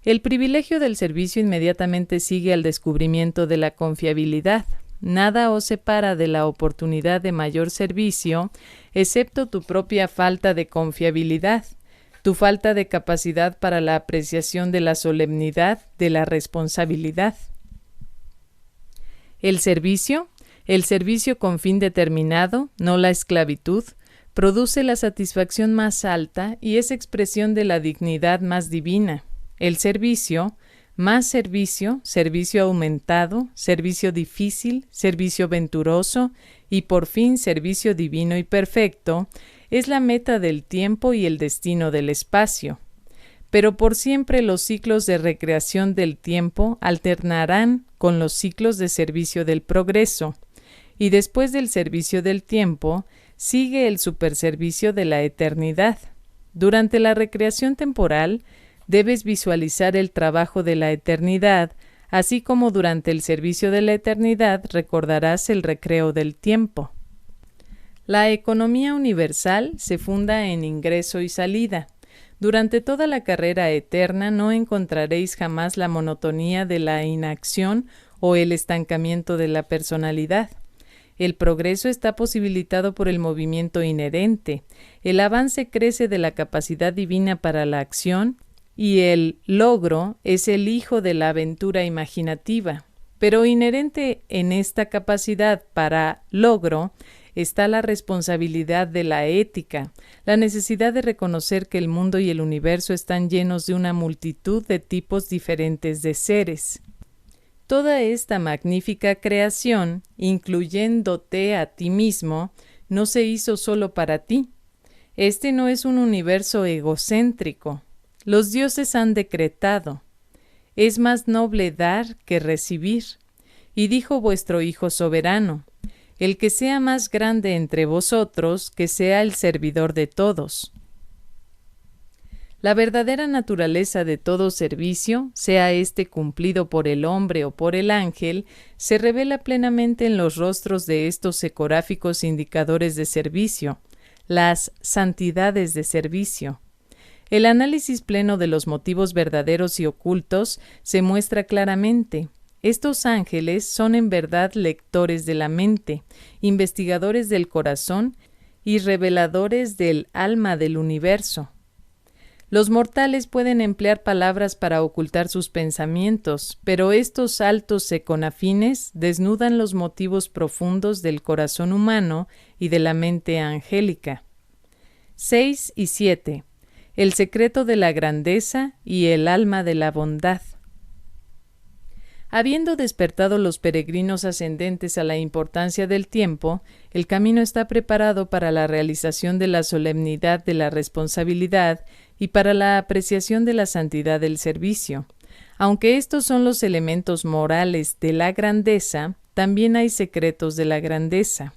El privilegio del servicio inmediatamente sigue al descubrimiento de la confiabilidad. Nada os separa de la oportunidad de mayor servicio, excepto tu propia falta de confiabilidad, tu falta de capacidad para la apreciación de la solemnidad de la responsabilidad. El servicio con fin determinado, no la esclavitud, produce la satisfacción más alta y es expresión de la dignidad más divina. El servicio, más servicio, servicio aumentado, servicio difícil, servicio venturoso y por fin servicio divino y perfecto, es la meta del tiempo y el destino del espacio. Pero por siempre los ciclos de recreación del tiempo alternarán con los ciclos de servicio del progreso, y después del servicio del tiempo sigue el superservicio de la eternidad. Durante la recreación temporal, debes visualizar el trabajo de la eternidad, así como durante el servicio de la eternidad recordarás el recreo del tiempo. La economía universal se funda en ingreso y salida. Durante toda la carrera eterna no encontraréis jamás la monotonía de la inacción o el estancamiento de la personalidad. El progreso está posibilitado por el movimiento inherente. El avance crece de la capacidad divina para la acción y el logro es el hijo de la aventura imaginativa. Pero inherente en esta capacidad para logro está la responsabilidad de la ética, la necesidad de reconocer que el mundo y el universo están llenos de una multitud de tipos diferentes de seres. Toda esta magnífica creación, incluyéndote a ti mismo, no se hizo solo para ti. Este no es un universo egocéntrico. Los dioses han decretado: es más noble dar que recibir. Y dijo vuestro Hijo soberano: el que sea más grande entre vosotros, que sea el servidor de todos. La verdadera naturaleza de todo servicio, sea éste cumplido por el hombre o por el ángel, se revela plenamente en los rostros de estos secoráficos indicadores de servicio, las santidades de servicio. El análisis pleno de los motivos verdaderos y ocultos se muestra claramente. Estos ángeles son en verdad lectores de la mente, investigadores del corazón y reveladores del alma del universo. Los mortales pueden emplear palabras para ocultar sus pensamientos, pero estos altos seconafines desnudan los motivos profundos del corazón humano y de la mente angélica. 6 y 7. El secreto de la grandeza y el alma de la bondad. Habiendo despertado los peregrinos ascendentes a la importancia del tiempo, el camino está preparado para la realización de la solemnidad de la responsabilidad y para la apreciación de la santidad del servicio. Aunque estos son los elementos morales de la grandeza, también hay secretos de la grandeza.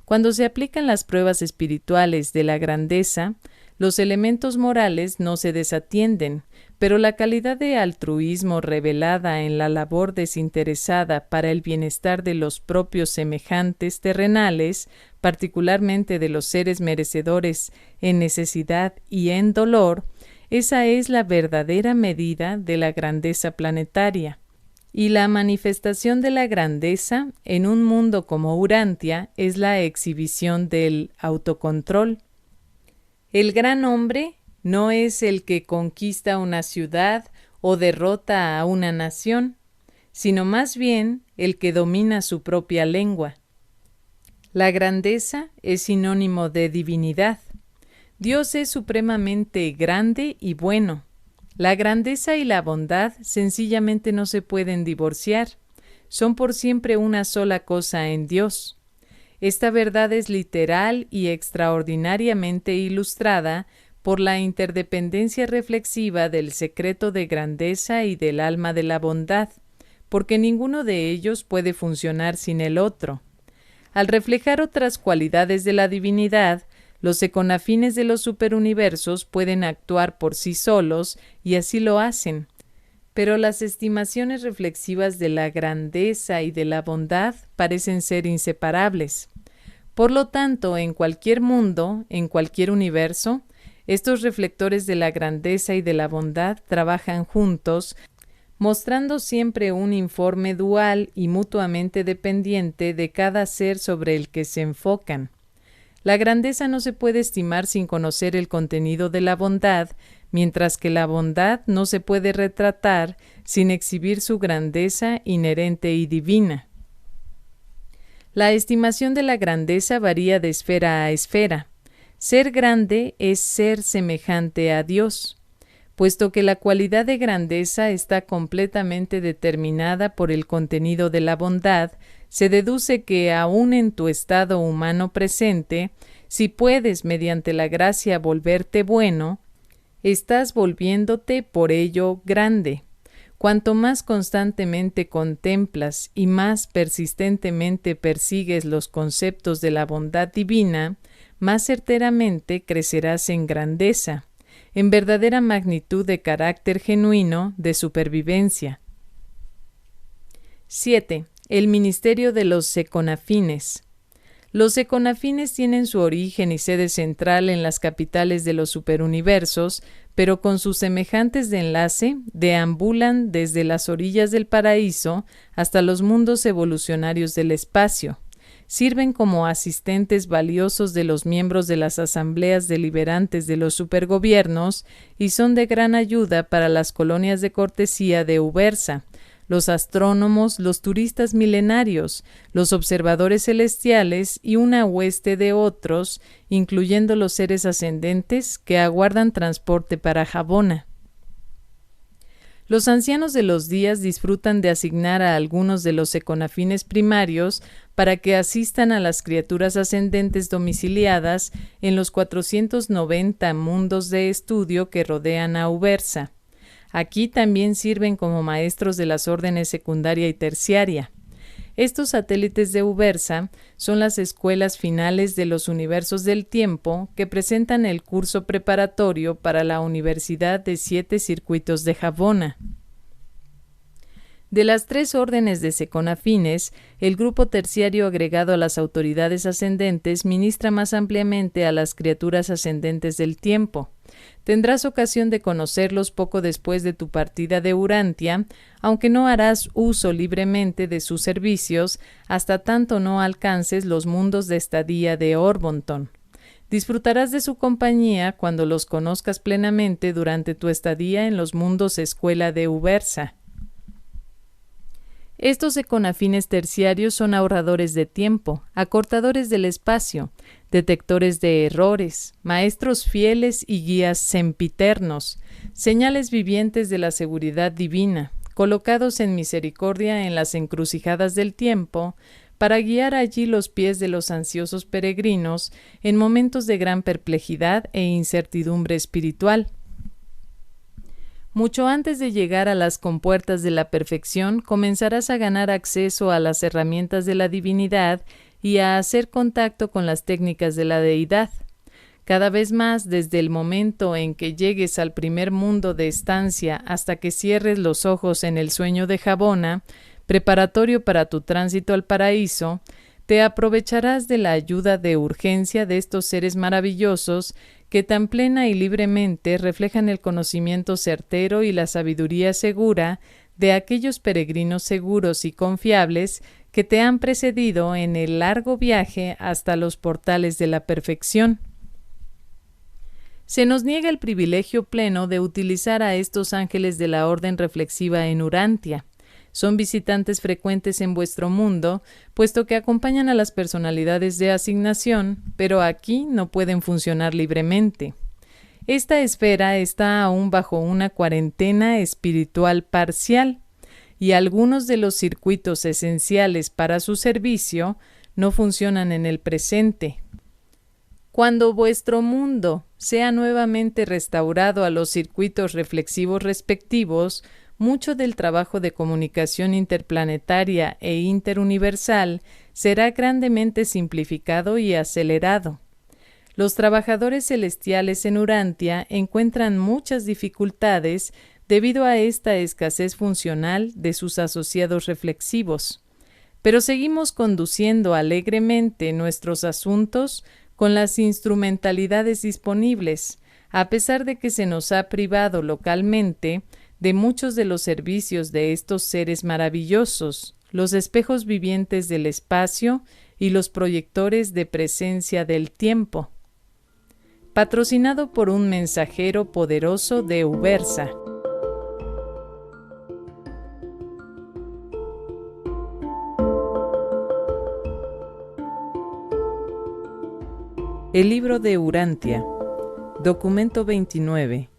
Cuando se aplican las pruebas espirituales de la grandeza, los elementos morales no se desatienden, pero la calidad de altruismo revelada en la labor desinteresada para el bienestar de los propios semejantes terrenales, particularmente de los seres merecedores en necesidad y en dolor, esa es la verdadera medida de la grandeza planetaria. Y la manifestación de la grandeza en un mundo como Urantia es la exhibición del autocontrol. El gran hombre no es el que conquista una ciudad o derrota a una nación, sino más bien el que domina su propia lengua. La grandeza es sinónimo de divinidad. Dios es supremamente grande y bueno. La grandeza y la bondad sencillamente no se pueden divorciar. Son por siempre una sola cosa en Dios. Esta verdad es literal y extraordinariamente ilustrada por la interdependencia reflexiva del secreto de grandeza y del alma de la bondad, porque ninguno de ellos puede funcionar sin el otro. Al reflejar otras cualidades de la divinidad, los seconafines de los superuniversos pueden actuar por sí solos y así lo hacen, pero las estimaciones reflexivas de la grandeza y de la bondad parecen ser inseparables. Por lo tanto, en cualquier mundo, en cualquier universo, estos reflectores de la grandeza y de la bondad trabajan juntos, mostrando siempre un informe dual y mutuamente dependiente de cada ser sobre el que se enfocan. La grandeza no se puede estimar sin conocer el contenido de la bondad, mientras que la bondad no se puede retratar sin exhibir su grandeza inherente y divina. La estimación de la grandeza varía de esfera a esfera. Ser grande es ser semejante a Dios. Puesto que la cualidad de grandeza está completamente determinada por el contenido de la bondad, se deduce que aún en tu estado humano presente, si puedes mediante la gracia volverte bueno, estás volviéndote por ello grande. Cuanto más constantemente contemplas y más persistentemente persigues los conceptos de la bondad divina, más certeramente crecerás en grandeza, en verdadera magnitud de carácter genuino de supervivencia. 7. El ministerio de los seconafines. Los seconafines tienen su origen y sede central en las capitales de los superuniversos, pero con sus semejantes de enlace deambulan desde las orillas del paraíso hasta los mundos evolucionarios del espacio. Sirven como asistentes valiosos de los miembros de las asambleas deliberantes de los supergobiernos y son de gran ayuda para las colonias de cortesía de Ubersa, los astrónomos, los turistas milenarios, los observadores celestiales y una hueste de otros, incluyendo los seres ascendentes que aguardan transporte para Jabona. Los ancianos de los días disfrutan de asignar a algunos de los econafines primarios para que asistan a las criaturas ascendentes domiciliadas en los 490 mundos de estudio que rodean a Ubersa. Aquí también sirven como maestros de las órdenes secundaria y terciaria. Estos satélites de Ubersa son las escuelas finales de los universos del tiempo que presentan el curso preparatorio para la Universidad de 7 Circuitos de Javona. De las 3 órdenes de seconafines, el grupo terciario agregado a las autoridades ascendentes ministra más ampliamente a las criaturas ascendentes del tiempo. Tendrás ocasión de conocerlos poco después de tu partida de Urantia, aunque no harás uso libremente de sus servicios hasta tanto no alcances los mundos de estadía de Orbonton. Disfrutarás de su compañía cuando los conozcas plenamente durante tu estadía en los mundos escuela de Ubersa. Estos econafines terciarios son ahorradores de tiempo, acortadores del espacio, detectores de errores, maestros fieles y guías sempiternos, señales vivientes de la seguridad divina, colocados en misericordia en las encrucijadas del tiempo, para guiar allí los pies de los ansiosos peregrinos en momentos de gran perplejidad e incertidumbre espiritual. Mucho antes de llegar a las compuertas de la perfección, comenzarás a ganar acceso a las herramientas de la divinidad y a hacer contacto con las técnicas de la deidad. Cada vez más, desde el momento en que llegues al primer mundo de estancia hasta que cierres los ojos en el sueño de Javona, preparatorio para tu tránsito al paraíso, te aprovecharás de la ayuda de urgencia de estos seres maravillosos que tan plena y libremente reflejan el conocimiento certero y la sabiduría segura de aquellos peregrinos seguros y confiables que te han precedido en el largo viaje hasta los portales de la perfección. Se nos niega el privilegio pleno de utilizar a estos ángeles de la orden reflexiva en Urantia. Son visitantes frecuentes en vuestro mundo, puesto que acompañan a las personalidades de asignación, pero aquí no pueden funcionar libremente. Esta esfera está aún bajo una cuarentena espiritual parcial, y algunos de los circuitos esenciales para su servicio no funcionan en el presente. Cuando vuestro mundo sea nuevamente restaurado a los circuitos reflexivos respectivos, mucho del trabajo de comunicación interplanetaria e interuniversal será grandemente simplificado y acelerado. Los trabajadores celestiales en Urantia encuentran muchas dificultades debido a esta escasez funcional de sus asociados reflexivos, pero seguimos conduciendo alegremente nuestros asuntos con las instrumentalidades disponibles, a pesar de que se nos ha privado localmente de muchos de los servicios de estos seres maravillosos, los espejos vivientes del espacio y los proyectores de presencia del tiempo. Patrocinado por un mensajero poderoso de Ubersa. El libro de Urantia, documento 29.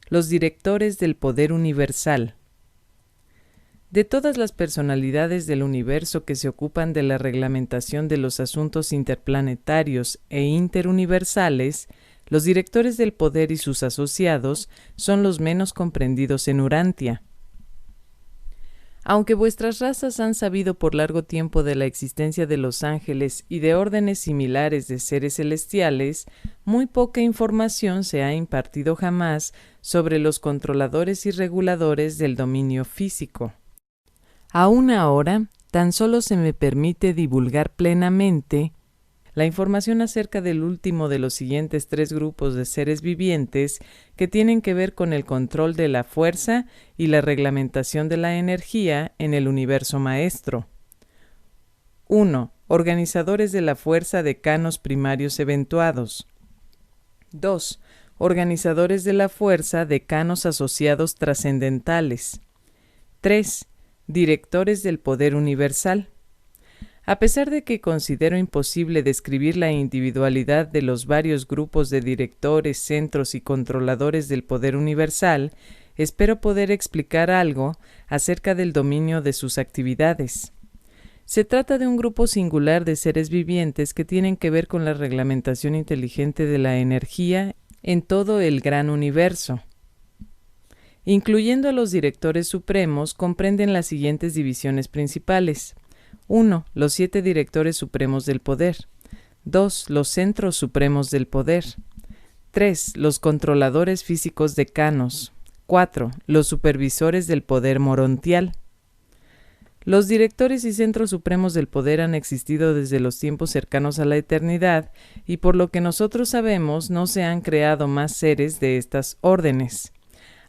Los directores del poder universal. De todas las personalidades del universo que se ocupan de la reglamentación de los asuntos interplanetarios e interuniversales, los directores del poder y sus asociados son los menos comprendidos en Urantia. Aunque vuestras razas han sabido por largo tiempo de la existencia de los ángeles y de órdenes similares de seres celestiales, muy poca información se ha impartido jamás sobre los controladores y reguladores del dominio físico. Aún ahora, tan solo se me permite divulgar plenamente la información acerca del último de los siguientes 3 grupos de seres vivientes que tienen que ver con el control de la fuerza y la reglamentación de la energía en el universo maestro. 1. Organizadores de la fuerza decanos primarios eventuados. 2. Organizadores de la fuerza decanos asociados trascendentales. 3. Directores del poder universal. A pesar de que considero imposible describir la individualidad de los varios grupos de directores, centros y controladores del poder universal, espero poder explicar algo acerca del dominio de sus actividades. Se trata de un grupo singular de seres vivientes que tienen que ver con la reglamentación inteligente de la energía en todo el gran universo. Incluyendo a los directores supremos, comprenden las siguientes divisiones principales. 1. Los 7 directores supremos del poder. 2. Los centros supremos del poder. 3. Los controladores físicos decanos. 4. Los supervisores del poder morontial. Los directores y centros supremos del poder han existido desde los tiempos cercanos a la eternidad y por lo que nosotros sabemos no se han creado más seres de estas órdenes.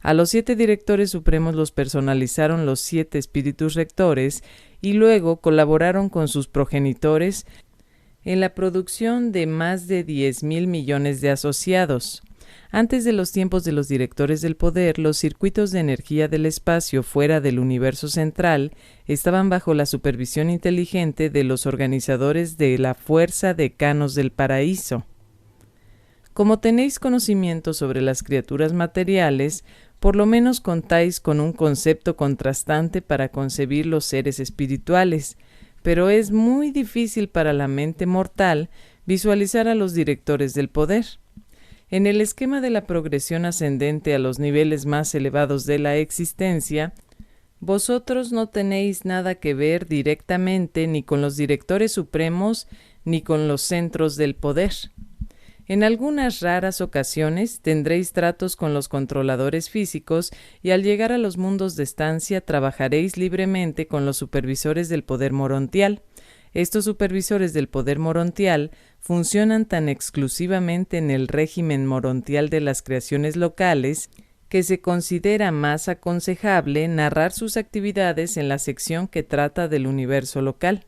A los 7 directores supremos los personalizaron los 7 espíritus rectores y luego colaboraron con sus progenitores en la producción de más de 10.000 millones de asociados. Antes de los tiempos de los directores del poder, los circuitos de energía del espacio fuera del universo central estaban bajo la supervisión inteligente de los organizadores de la fuerza decanos del paraíso. Como tenéis conocimiento sobre las criaturas materiales, por lo menos contáis con un concepto contrastante para concebir los seres espirituales, pero es muy difícil para la mente mortal visualizar a los directores del poder. En el esquema de la progresión ascendente a los niveles más elevados de la existencia, vosotros no tenéis nada que ver directamente ni con los directores supremos ni con los centros del poder. En algunas raras ocasiones tendréis tratos con los controladores físicos y al llegar a los mundos de estancia trabajaréis libremente con los supervisores del poder morontial. Estos supervisores del poder morontial funcionan tan exclusivamente en el régimen morontial de las creaciones locales que se considera más aconsejable narrar sus actividades en la sección que trata del universo local.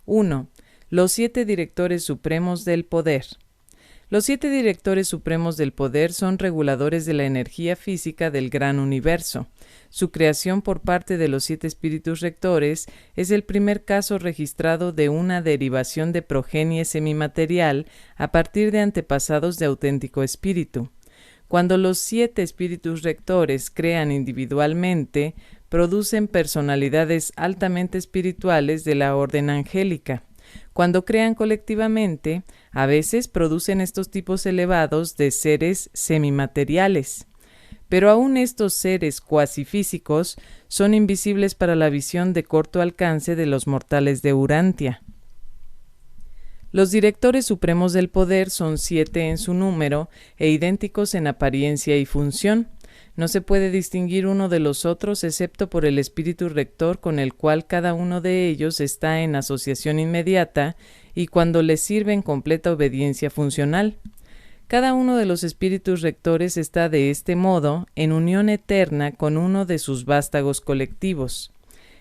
1. Los 7 directores supremos del poder. Los 7 directores supremos del poder son reguladores de la energía física del gran universo. Su creación por parte de los 7 espíritus rectores es el primer caso registrado de una derivación de progenie semimaterial a partir de antepasados de auténtico espíritu. Cuando los 7 espíritus rectores crean individualmente, producen personalidades altamente espirituales de la orden angélica. Cuando crean colectivamente, a veces producen estos tipos elevados de seres semimateriales. Pero aún estos seres cuasi físicos son invisibles para la visión de corto alcance de los mortales de Urantia. Los directores supremos del poder son 7 en su número e idénticos en apariencia y función. No se puede distinguir uno de los otros excepto por el espíritu rector con el cual cada uno de ellos está en asociación inmediata y cuando les sirve en completa obediencia funcional. Cada uno de los espíritus rectores está de este modo en unión eterna con uno de sus vástagos colectivos.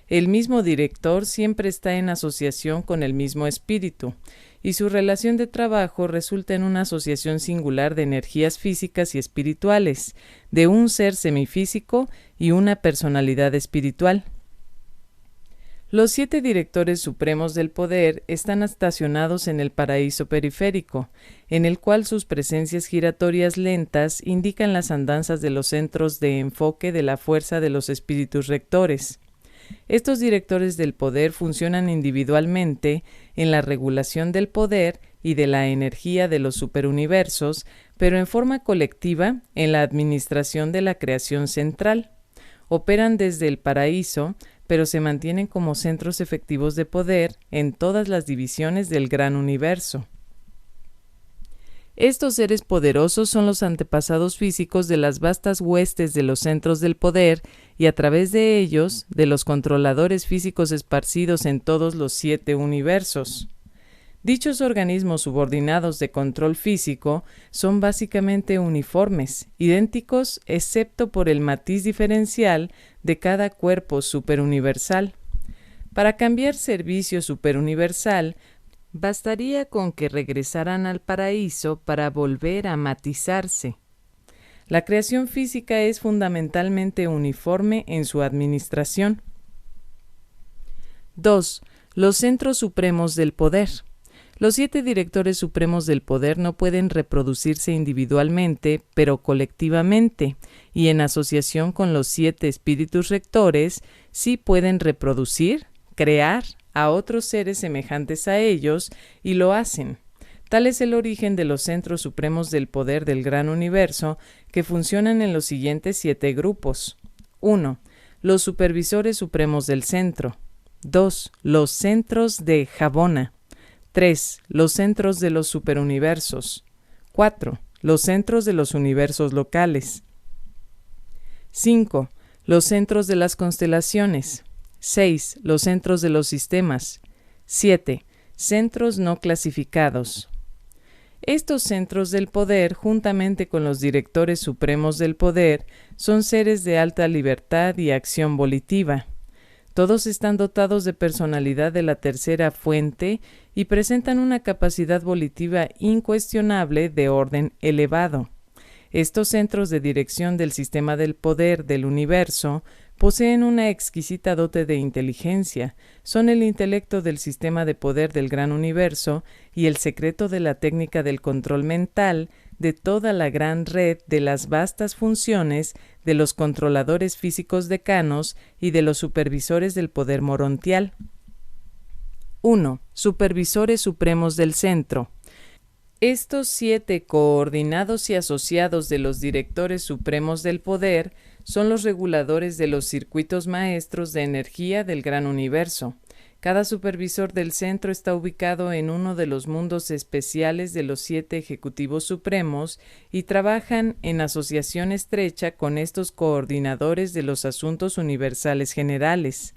El mismo director siempre está en asociación con el mismo espíritu, y su relación de trabajo resulta en una asociación singular de energías físicas y espirituales, de un ser semifísico y una personalidad espiritual. Los 7 directores supremos del poder están estacionados en el paraíso periférico, en el cual sus presencias giratorias lentas indican las andanzas de los centros de enfoque de la fuerza de los espíritus rectores. Estos directores del poder funcionan individualmente en la regulación del poder y de la energía de los superuniversos, pero en forma colectiva en la administración de la creación central. Operan desde el paraíso, pero se mantienen como centros efectivos de poder en todas las divisiones del gran universo. Estos seres poderosos son los antepasados físicos de las vastas huestes de los centros del poder y a través de ellos, de los controladores físicos esparcidos en todos los 7 universos. Dichos organismos subordinados de control físico son básicamente uniformes, idénticos excepto por el matiz diferencial de cada cuerpo superuniversal. Para cambiar servicio superuniversal, bastaría con que regresaran al paraíso para volver a matizarse. La creación física es fundamentalmente uniforme en su administración. 2. Los centros supremos del poder. Los 7 directores supremos del poder no pueden reproducirse individualmente, pero colectivamente, y en asociación con los 7 espíritus rectores, sí pueden reproducir, crear a otros seres semejantes a ellos, y lo hacen. Tal es el origen de los centros supremos del poder del gran universo, que funcionan en los siguientes 7 grupos. 1. Los supervisores supremos del centro. 2. Los centros de Javona. 3. Los centros de los superuniversos. 4. Los centros de los universos locales. 5. Los centros de las constelaciones. 6. Los centros de los sistemas. 7. Centros no clasificados. Estos centros del poder, juntamente con los directores supremos del poder, son seres de alta libertad y acción volitiva. Todos están dotados de personalidad de la tercera fuente y presentan una capacidad volitiva incuestionable de orden elevado. Estos centros de dirección del sistema del poder del universo poseen una exquisita dote de inteligencia, son el intelecto del sistema de poder del gran universo y el secreto de la técnica del control mental de toda la gran red de las vastas funciones de los controladores físicos decanos y de los supervisores del poder morontial. 1. Supervisores supremos del centro. Estos 7 coordinados y asociados de los directores supremos del poder son los reguladores de los circuitos maestros de energía del gran universo. Cada supervisor del centro está ubicado en uno de los mundos especiales de los 7 ejecutivos supremos y trabajan en asociación estrecha con estos coordinadores de los asuntos universales generales.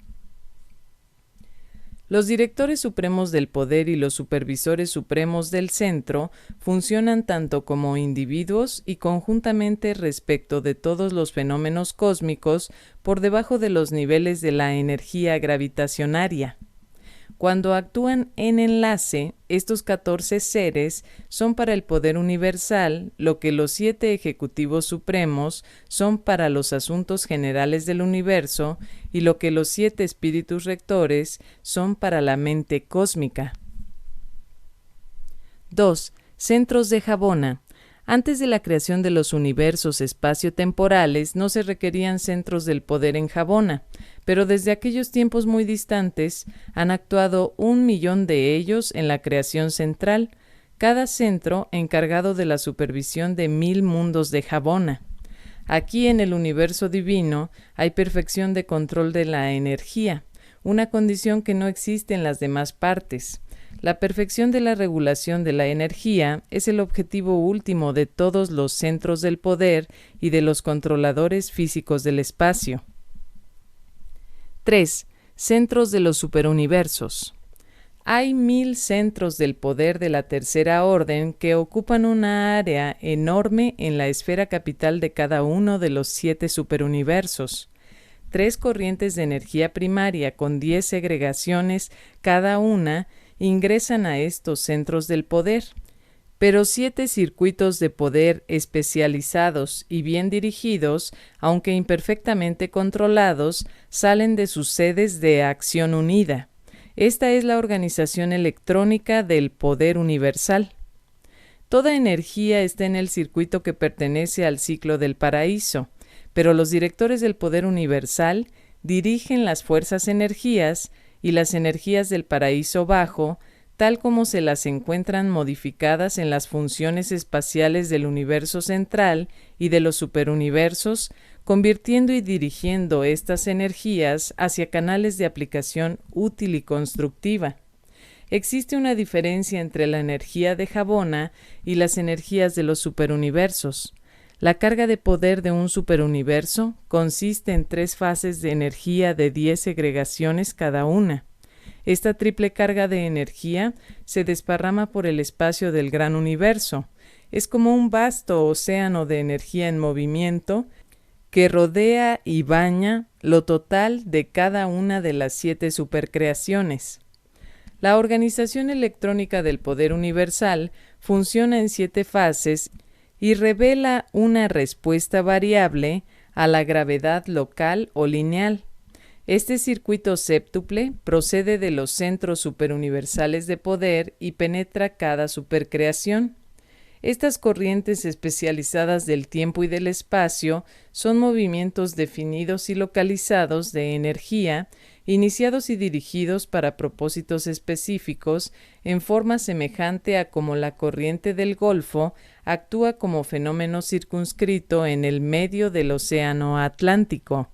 Los directores supremos del poder y los supervisores supremos del centro funcionan tanto como individuos y conjuntamente respecto de todos los fenómenos cósmicos por debajo de los niveles de la energía gravitacionaria. Cuando actúan en enlace, estos 14 seres son para el poder universal lo que los 7 ejecutivos supremos son para los asuntos generales del universo y lo que los 7 espíritus rectores son para la mente cósmica. 2. Centros de Javona. Antes de la creación de los universos espacio-temporales no se requerían centros del poder en Javona, pero desde aquellos tiempos muy distantes han actuado 1.000.000 de ellos en la creación central, cada centro encargado de la supervisión de 1.000 mundos de Javona. Aquí en el universo divino hay perfección de control de la energía, una condición que no existe en las demás partes. La perfección de la regulación de la energía es el objetivo último de todos los centros del poder y de los controladores físicos del espacio. 3. Centros de los superuniversos. Hay 1.000 centros del poder de la tercera orden que ocupan una área enorme en la esfera capital de cada uno de los 7 superuniversos. 3 corrientes de energía primaria con 10 segregaciones cada una ingresan a estos centros del poder, pero 7 circuitos de poder especializados y bien dirigidos, aunque imperfectamente controlados, salen de sus sedes de acción unida. Esta es la organización electrónica del poder universal. Toda energía está en el circuito que pertenece al ciclo del paraíso, pero los directores del poder universal dirigen las fuerzas energías y las energías del paraíso bajo, tal como se las encuentran modificadas en las funciones espaciales del universo central y de los superuniversos, convirtiendo y dirigiendo estas energías hacia canales de aplicación útil y constructiva. Existe una diferencia entre la energía de Javona y las energías de los superuniversos. La carga de poder de un superuniverso consiste en 3 fases de energía de 10 segregaciones cada una. Esta triple carga de energía se desparrama por el espacio del gran universo. Es como un vasto océano de energía en movimiento que rodea y baña lo total de cada una de las 7 supercreaciones. La organización electrónica del poder universal funciona en 7 fases y revela una respuesta variable a la gravedad local o lineal. Este circuito séptuple procede de los centros superuniversales de poder y penetra cada supercreación. Estas corrientes especializadas del tiempo y del espacio son movimientos definidos y localizados de energía, iniciados y dirigidos para propósitos específicos en forma semejante a como la corriente del Golfo actúa como fenómeno circunscrito en el medio del Océano Atlántico.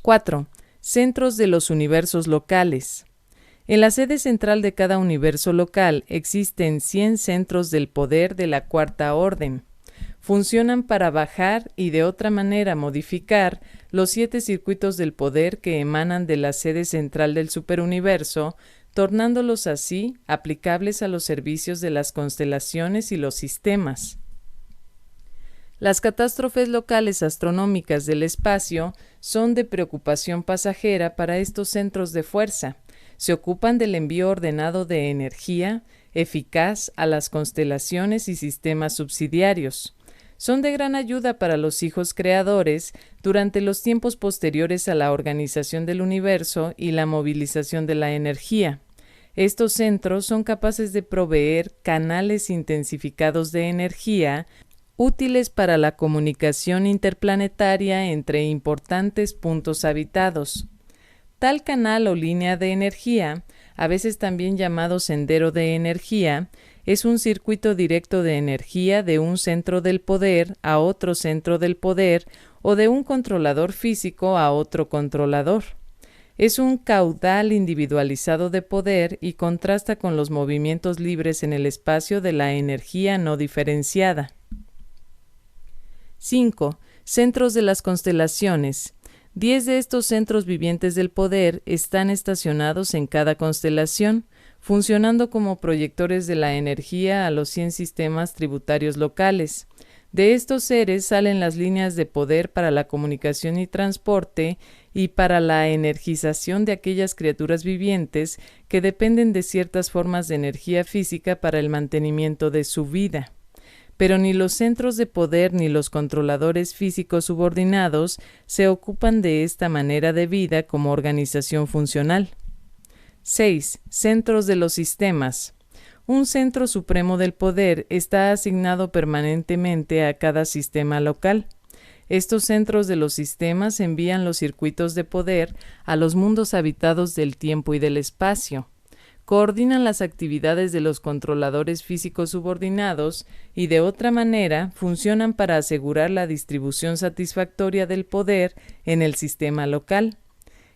4. Centros de los universos locales. En la sede central de cada universo local existen 100 centros del poder de la cuarta orden. Funcionan para bajar y de otra manera modificar los 7 circuitos del poder que emanan de la sede central del superuniverso, tornándolos así aplicables a los servicios de las constelaciones y los sistemas. Las catástrofes locales astronómicas del espacio son de preocupación pasajera para estos centros de fuerza. Se ocupan del envío ordenado de energía eficaz a las constelaciones y sistemas subsidiarios. Son de gran ayuda para los hijos creadores durante los tiempos posteriores a la organización del universo y la movilización de la energía. Estos centros son capaces de proveer canales intensificados de energía útiles para la comunicación interplanetaria entre importantes puntos habitados. Tal canal o línea de energía, a veces también llamado sendero de energía, es un circuito directo de energía de un centro del poder a otro centro del poder o de un controlador físico a otro controlador. Es un caudal individualizado de poder y contrasta con los movimientos libres en el espacio de la energía no diferenciada. 5. Centros de las constelaciones. 10 de estos centros vivientes del poder están estacionados en cada constelación, funcionando como proyectores de la energía a los 100 sistemas tributarios locales. De estos seres salen las líneas de poder para la comunicación y transporte y para la energización de aquellas criaturas vivientes que dependen de ciertas formas de energía física para el mantenimiento de su vida. Pero ni los centros de poder ni los controladores físicos subordinados se ocupan de esta manera de vida como organización funcional. 6. Centros de los sistemas. Un centro supremo del poder está asignado permanentemente a cada sistema local. Estos centros de los sistemas envían los circuitos de poder a los mundos habitados del tiempo y del espacio. Coordinan las actividades de los controladores físicos subordinados y de otra manera funcionan para asegurar la distribución satisfactoria del poder en el sistema local.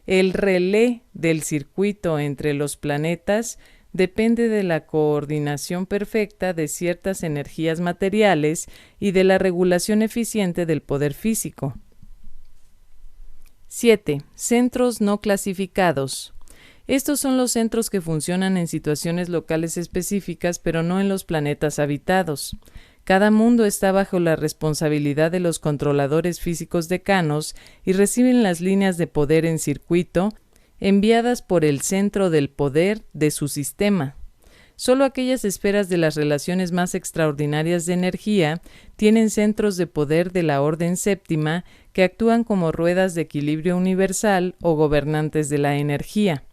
El relé del circuito entre los planetas depende de la coordinación perfecta de ciertas energías materiales y de la regulación eficiente del poder físico. 7. Centros no clasificados. Estos son los centros que funcionan en situaciones locales específicas, pero no en los planetas habitados. Cada mundo está bajo la responsabilidad de los controladores físicos decanos y reciben las líneas de poder en circuito enviadas por el centro del poder de su sistema. Solo aquellas esferas de las relaciones más extraordinarias de energía tienen centros de poder de la orden séptima que actúan como ruedas de equilibrio universal o gobernantes de la energía.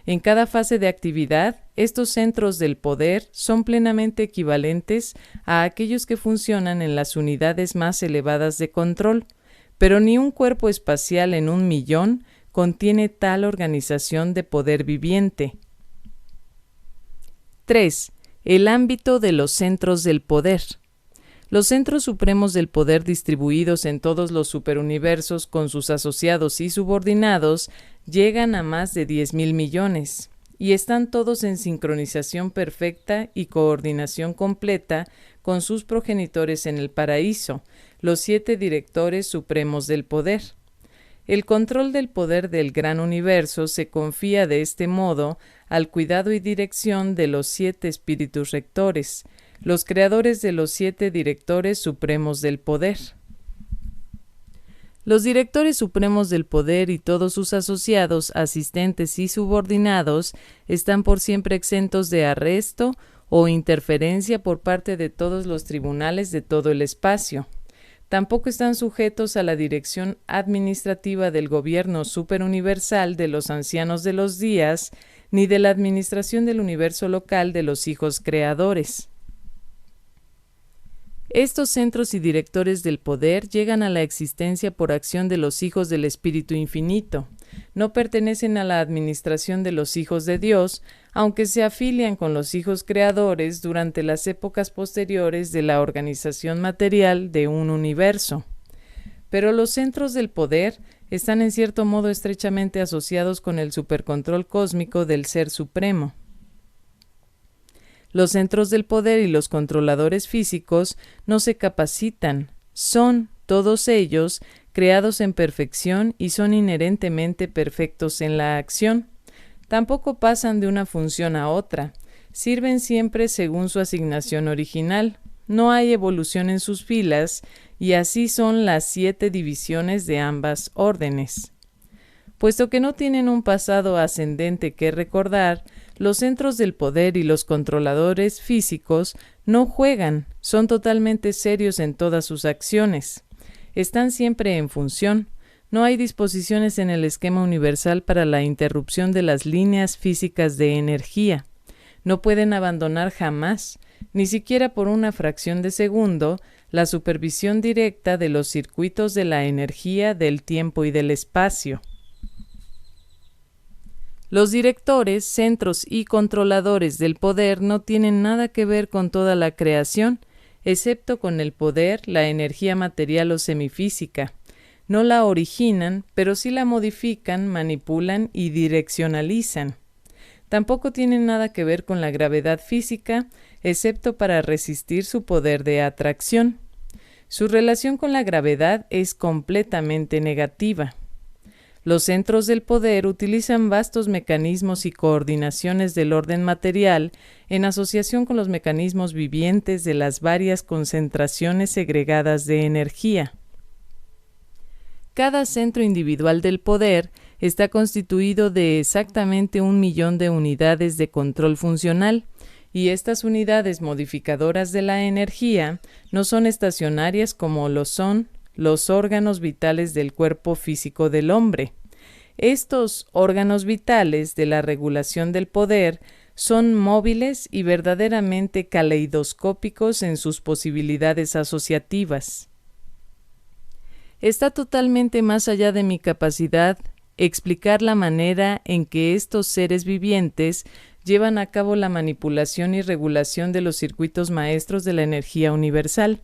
En cada fase de actividad, estos centros del poder son plenamente equivalentes a aquellos que funcionan en las unidades más elevadas de control, pero ni un cuerpo espacial en 1.000.000 contiene tal organización de poder viviente. 3. El ámbito de los centros del poder. Los centros supremos del poder distribuidos en todos los superuniversos con sus asociados y subordinados llegan a más de 10.000 millones y están todos en sincronización perfecta y coordinación completa con sus progenitores en el paraíso, los 7 directores supremos del poder. El control del poder del gran universo se confía de este modo al cuidado y dirección de los 7 espíritus rectores, los creadores de los 7 directores supremos del poder. Los directores supremos del poder y todos sus asociados, asistentes y subordinados están por siempre exentos de arresto o interferencia por parte de todos los tribunales de todo el espacio. Tampoco están sujetos a la dirección administrativa del gobierno superuniversal de los ancianos de los días, ni de la administración del universo local de los hijos creadores. Estos centros y directores del poder llegan a la existencia por acción de los hijos del Espíritu Infinito. No pertenecen a la administración de los hijos de Dios, aunque se afilian con los hijos creadores durante las épocas posteriores de la organización material de un universo. Pero los centros del poder están en cierto modo estrechamente asociados con el supercontrol cósmico del Ser Supremo. Los centros del poder y los controladores físicos no se capacitan, son, todos ellos, creados en perfección y son inherentemente perfectos en la acción. Tampoco pasan de una función a otra, sirven siempre según su asignación original, no hay evolución en sus filas, y así son las 7 divisiones de ambas órdenes. Puesto que no tienen un pasado ascendente que recordar, los centros del poder y los controladores físicos no juegan, son totalmente serios en todas sus acciones. Están siempre en función. No hay disposiciones en el esquema universal para la interrupción de las líneas físicas de energía. No pueden abandonar jamás, ni siquiera por una fracción de segundo, la supervisión directa de los circuitos de la energía, del tiempo y del espacio. Los directores, centros y controladores del poder no tienen nada que ver con toda la creación, excepto con el poder, la energía material o semifísica. No la originan, pero sí la modifican, manipulan y direccionalizan. Tampoco tienen nada que ver con la gravedad física, excepto para resistir su poder de atracción. Su relación con la gravedad es completamente negativa. Los centros del poder utilizan vastos mecanismos y coordinaciones del orden material en asociación con los mecanismos vivientes de las varias concentraciones segregadas de energía. Cada centro individual del poder está constituido de exactamente 1.000.000 de unidades de control funcional, y estas unidades modificadoras de la energía no son estacionarias como lo son los órganos vitales del cuerpo físico del hombre. Estos órganos vitales de la regulación del poder son móviles y verdaderamente caleidoscópicos en sus posibilidades asociativas. Está totalmente más allá de mi capacidad explicar la manera en que estos seres vivientes llevan a cabo la manipulación y regulación de los circuitos maestros de la energía universal.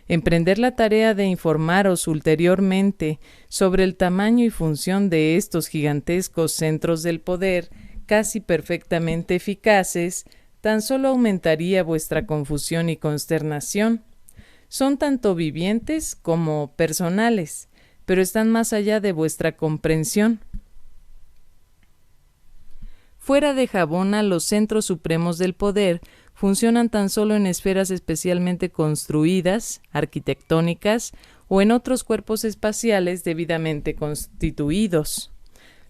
Emprender la tarea de informaros ulteriormente sobre el tamaño y función de estos gigantescos centros del poder, casi perfectamente eficaces, tan solo aumentaría vuestra confusión y consternación. Son tanto vivientes como personales, pero están más allá de vuestra comprensión. Fuera de Jabona, los centros supremos del poder funcionan tan solo en esferas especialmente construidas, arquitectónicas, o en otros cuerpos espaciales debidamente constituidos.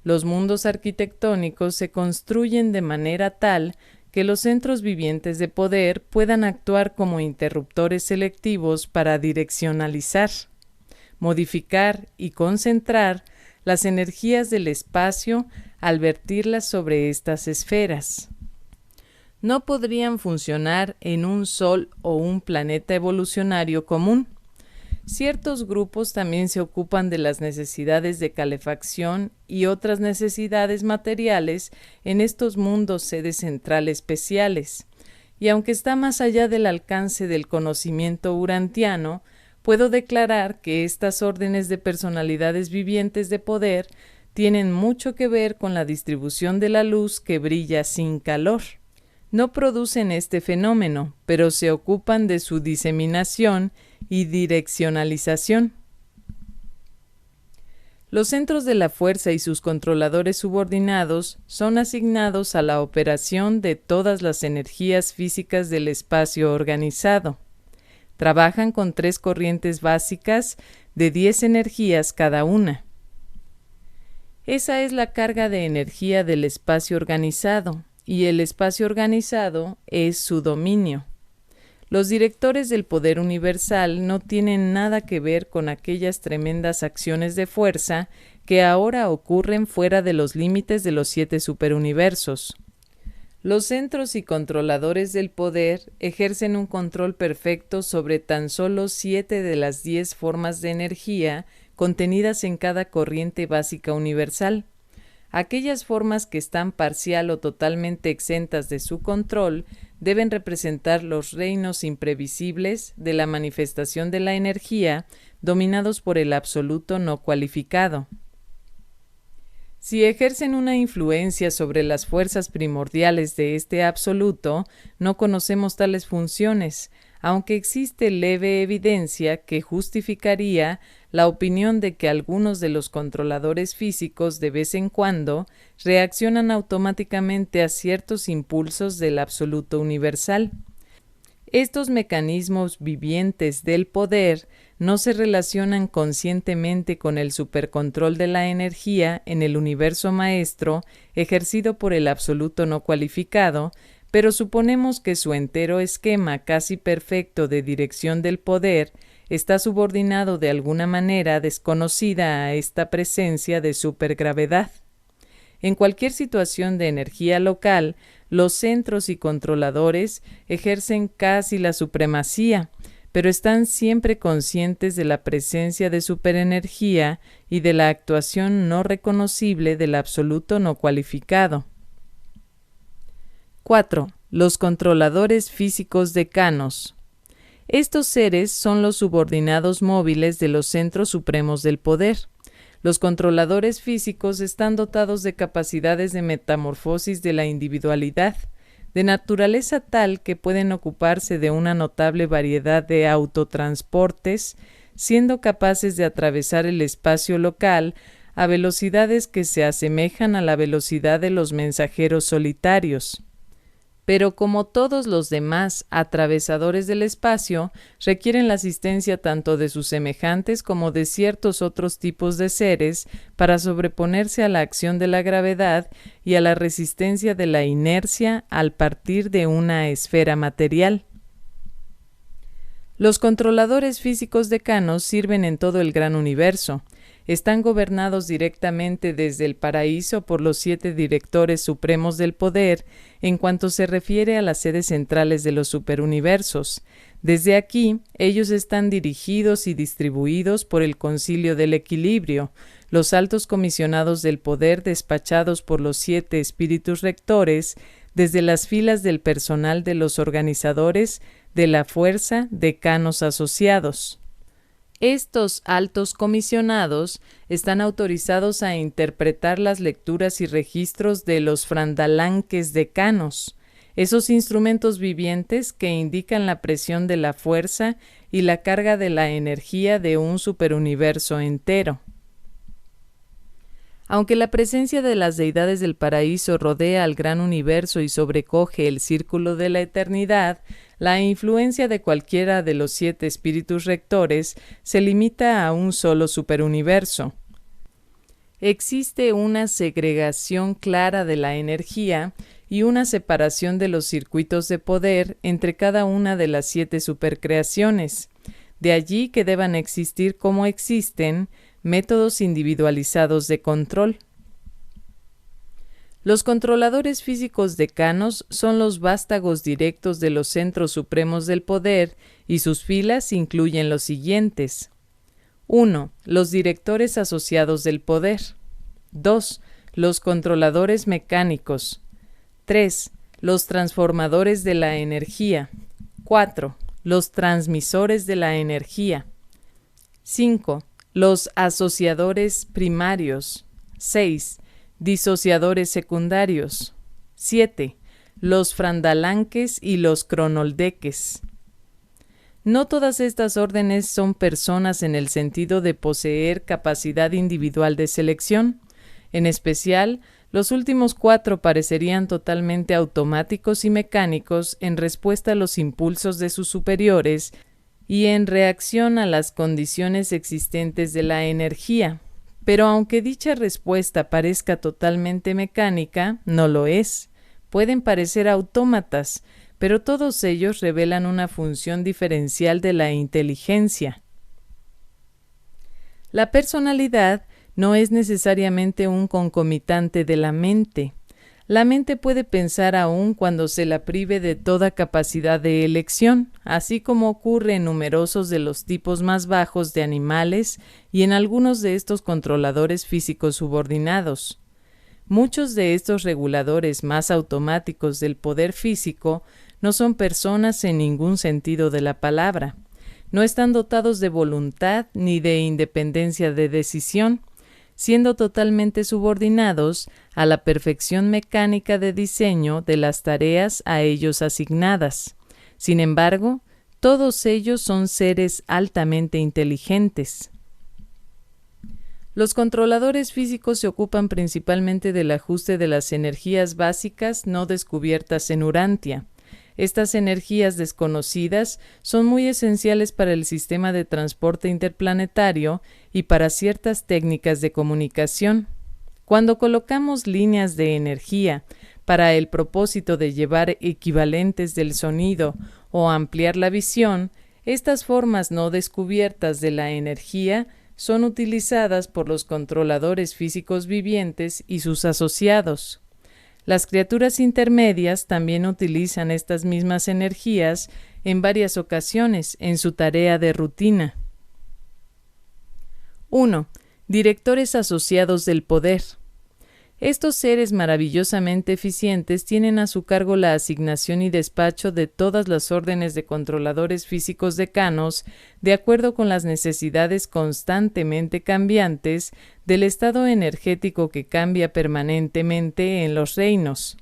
Los mundos arquitectónicos se construyen de manera tal que los centros vivientes de poder puedan actuar como interruptores selectivos para direccionalizar, modificar y concentrar las energías del espacio al vertirlas sobre estas esferas. No podrían funcionar en un sol o un planeta evolucionario común. Ciertos grupos también se ocupan de las necesidades de calefacción y otras necesidades materiales en estos mundos sede central especiales, y aunque está más allá del alcance del conocimiento urantiano, puedo declarar que estas órdenes de personalidades vivientes de poder tienen mucho que ver con la distribución de la luz que brilla sin calor. No producen este fenómeno, pero se ocupan de su diseminación y direccionalización. Los centros de la fuerza y sus controladores subordinados son asignados a la operación de todas las energías físicas del espacio organizado. Trabajan con 3 corrientes básicas de 10 energías cada una. Esa es la carga de energía del espacio organizado, y el espacio organizado es su dominio. Los directores del poder universal no tienen nada que ver con aquellas tremendas acciones de fuerza que ahora ocurren fuera de los límites de los 7 superuniversos. Los centros y controladores del poder ejercen un control perfecto sobre tan solo 7 de las 10 formas de energía contenidas en cada corriente básica universal. Aquellas formas que están parcial o totalmente exentas de su control deben representar los reinos imprevisibles de la manifestación de la energía, dominados por el absoluto no cualificado. Si ejercen una influencia sobre las fuerzas primordiales de este absoluto, no conocemos tales funciones, aunque existe leve evidencia que justificaría la opinión de que algunos de los controladores físicos de vez en cuando reaccionan automáticamente a ciertos impulsos del absoluto universal. Estos mecanismos vivientes del poder no se relacionan conscientemente con el supercontrol de la energía en el universo maestro ejercido por el absoluto no cualificado, pero suponemos que su entero esquema casi perfecto de dirección del poder está subordinado de alguna manera desconocida a esta presencia de supergravedad. En cualquier situación de energía local, los centros y controladores ejercen casi la supremacía, pero están siempre conscientes de la presencia de superenergía y de la actuación no reconocible del absoluto no cualificado. 4. Los controladores físicos decanos. Estos seres son los subordinados móviles de los centros supremos del poder. Los controladores físicos están dotados de capacidades de metamorfosis de la individualidad, de naturaleza tal que pueden ocuparse de una notable variedad de autotransportes, siendo capaces de atravesar el espacio local a velocidades que se asemejan a la velocidad de los mensajeros solitarios. Pero como todos los demás atravesadores del espacio, requieren la asistencia tanto de sus semejantes como de ciertos otros tipos de seres para sobreponerse a la acción de la gravedad y a la resistencia de la inercia al partir de una esfera material. Los controladores físicos decanos sirven en todo el gran universo. Están gobernados directamente desde el paraíso por los 7 directores supremos del poder en cuanto se refiere a las sedes centrales de los superuniversos. Desde aquí, ellos están dirigidos y distribuidos por el Concilio del Equilibrio, los altos comisionados del poder despachados por los 7 espíritus rectores, desde las filas del personal de los organizadores de la fuerza decanos asociados. Estos altos comisionados están autorizados a interpretar las lecturas y registros de los frandalanques decanos, esos instrumentos vivientes que indican la presión de la fuerza y la carga de la energía de un superuniverso entero. Aunque la presencia de las deidades del paraíso rodea al gran universo y sobrecoge el círculo de la eternidad, la influencia de cualquiera de los 7 espíritus rectores se limita a un solo superuniverso. Existe una segregación clara de la energía y una separación de los circuitos de poder entre cada una de las 7 supercreaciones. De allí que deban existir como existen métodos individualizados de control. Los controladores físicos decanos son los vástagos directos de los centros supremos del poder y sus filas incluyen los siguientes. 1. Los directores asociados del poder. 2. Los controladores mecánicos. 3. Los transformadores de la energía. 4. Los transmisores de la energía. 5. Los asociadores primarios. 6. Disociadores secundarios. 7. Los frandalanques y los cronoldeques. No todas estas órdenes son personas en el sentido de poseer capacidad individual de selección. En especial, los últimos 4 parecerían totalmente automáticos y mecánicos en respuesta a los impulsos de sus superiores y en reacción a las condiciones existentes de la energía. Pero aunque dicha respuesta parezca totalmente mecánica, no lo es. Pueden parecer autómatas, pero todos ellos revelan una función diferencial de la inteligencia. La personalidad no es necesariamente un concomitante de la mente. La mente puede pensar aún cuando se la prive de toda capacidad de elección, así como ocurre en numerosos de los tipos más bajos de animales y en algunos de estos controladores físicos subordinados. Muchos de estos reguladores más automáticos del poder físico no son personas en ningún sentido de la palabra. No están dotados de voluntad ni de independencia de decisión, siendo totalmente subordinados a la perfección mecánica de diseño de las tareas a ellos asignadas. Sin embargo, todos ellos son seres altamente inteligentes. Los controladores físicos se ocupan principalmente del ajuste de las energías básicas no descubiertas en Urantia. Estas energías desconocidas son muy esenciales para el sistema de transporte interplanetario y para ciertas técnicas de comunicación. Cuando colocamos líneas de energía para el propósito de llevar equivalentes del sonido o ampliar la visión, estas formas no descubiertas de la energía son utilizadas por los controladores físicos vivientes y sus asociados. Las criaturas intermedias también utilizan estas mismas energías en varias ocasiones en su tarea de rutina. 1. Directores asociados del poder. Estos seres maravillosamente eficientes tienen a su cargo la asignación y despacho de todas las órdenes de controladores físicos decanos de acuerdo con las necesidades constantemente cambiantes del estado energético que cambia permanentemente en los reinos.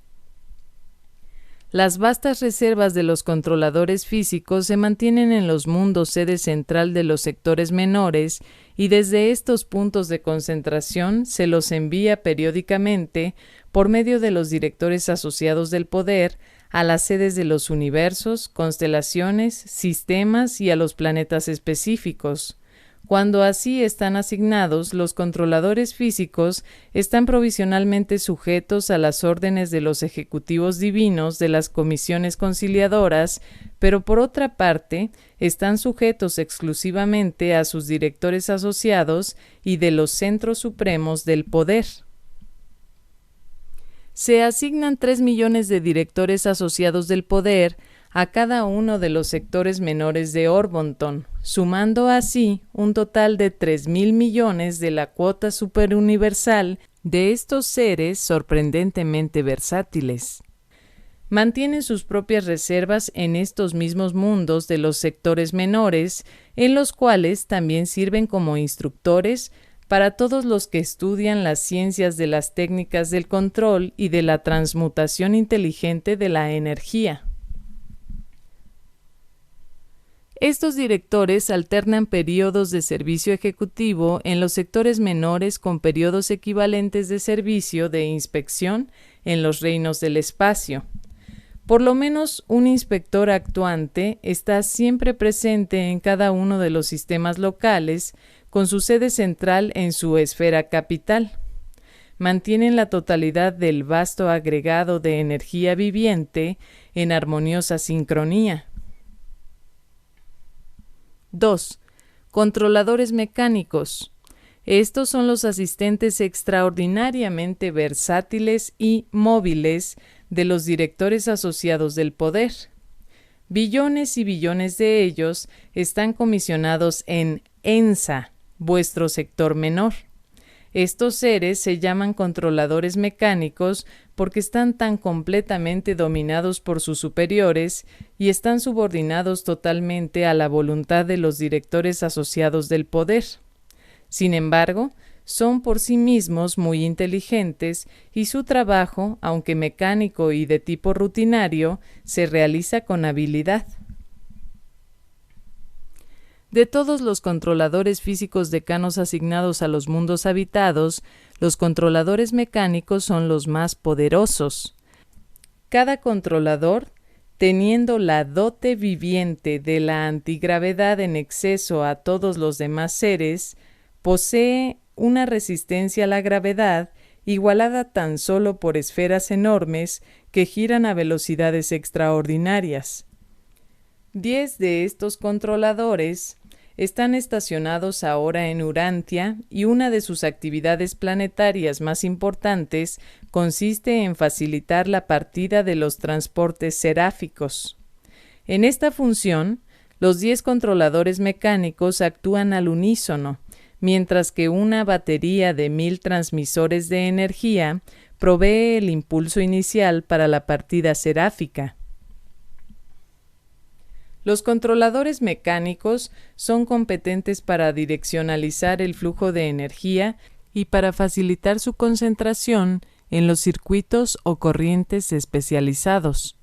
Las vastas reservas de los controladores físicos se mantienen en los mundos sede central de los sectores menores y desde estos puntos de concentración se los envía periódicamente por medio de los directores asociados del poder a las sedes de los universos, constelaciones, sistemas y a los planetas específicos. Cuando así están asignados, los controladores físicos están provisionalmente sujetos a las órdenes de los ejecutivos divinos de las comisiones conciliadoras, pero por otra parte, están sujetos exclusivamente a sus directores asociados y de los centros supremos del poder. Se asignan 3 millones de directores asociados del poder a cada uno de los sectores menores de Orbonton, sumando así un total de 3.000 millones de la cuota superuniversal de estos seres sorprendentemente versátiles. Mantienen sus propias reservas en estos mismos mundos de los sectores menores, en los cuales también sirven como instructores para todos los que estudian las ciencias de las técnicas del control y de la transmutación inteligente de la energía. Estos directores alternan periodos de servicio ejecutivo en los sectores menores con periodos equivalentes de servicio de inspección en los reinos del espacio. Por lo menos un inspector actuante está siempre presente en cada uno de los sistemas locales, con su sede central en su esfera capital. Mantienen la totalidad del vasto agregado de energía viviente en armoniosa sincronía. 2. Controladores mecánicos. Estos son los asistentes extraordinariamente versátiles y móviles de los directores asociados del poder. Billones y billones de ellos están comisionados en ENSA, vuestro sector menor. Estos seres se llaman controladores mecánicos porque están tan completamente dominados por sus superiores y están subordinados totalmente a la voluntad de los directores asociados del poder. Sin embargo, son por sí mismos muy inteligentes y su trabajo, aunque mecánico y de tipo rutinario, se realiza con habilidad. De todos los controladores físicos decanos asignados a los mundos habitados, los controladores mecánicos son los más poderosos. Cada controlador, teniendo la dote viviente de la antigravedad en exceso a todos los demás seres, posee una resistencia a la gravedad igualada tan solo por esferas enormes que giran a velocidades extraordinarias. 10 de estos controladores están estacionados ahora en Urantia y una de sus actividades planetarias más importantes consiste en facilitar la partida de los transportes seráficos. En esta función, los 10 controladores mecánicos actúan al unísono, mientras que una batería de 1000 transmisores de energía provee el impulso inicial para la partida seráfica. Los controladores mecánicos son competentes para direccionalizar el flujo de energía y para facilitar su concentración en los circuitos o corrientes especializados.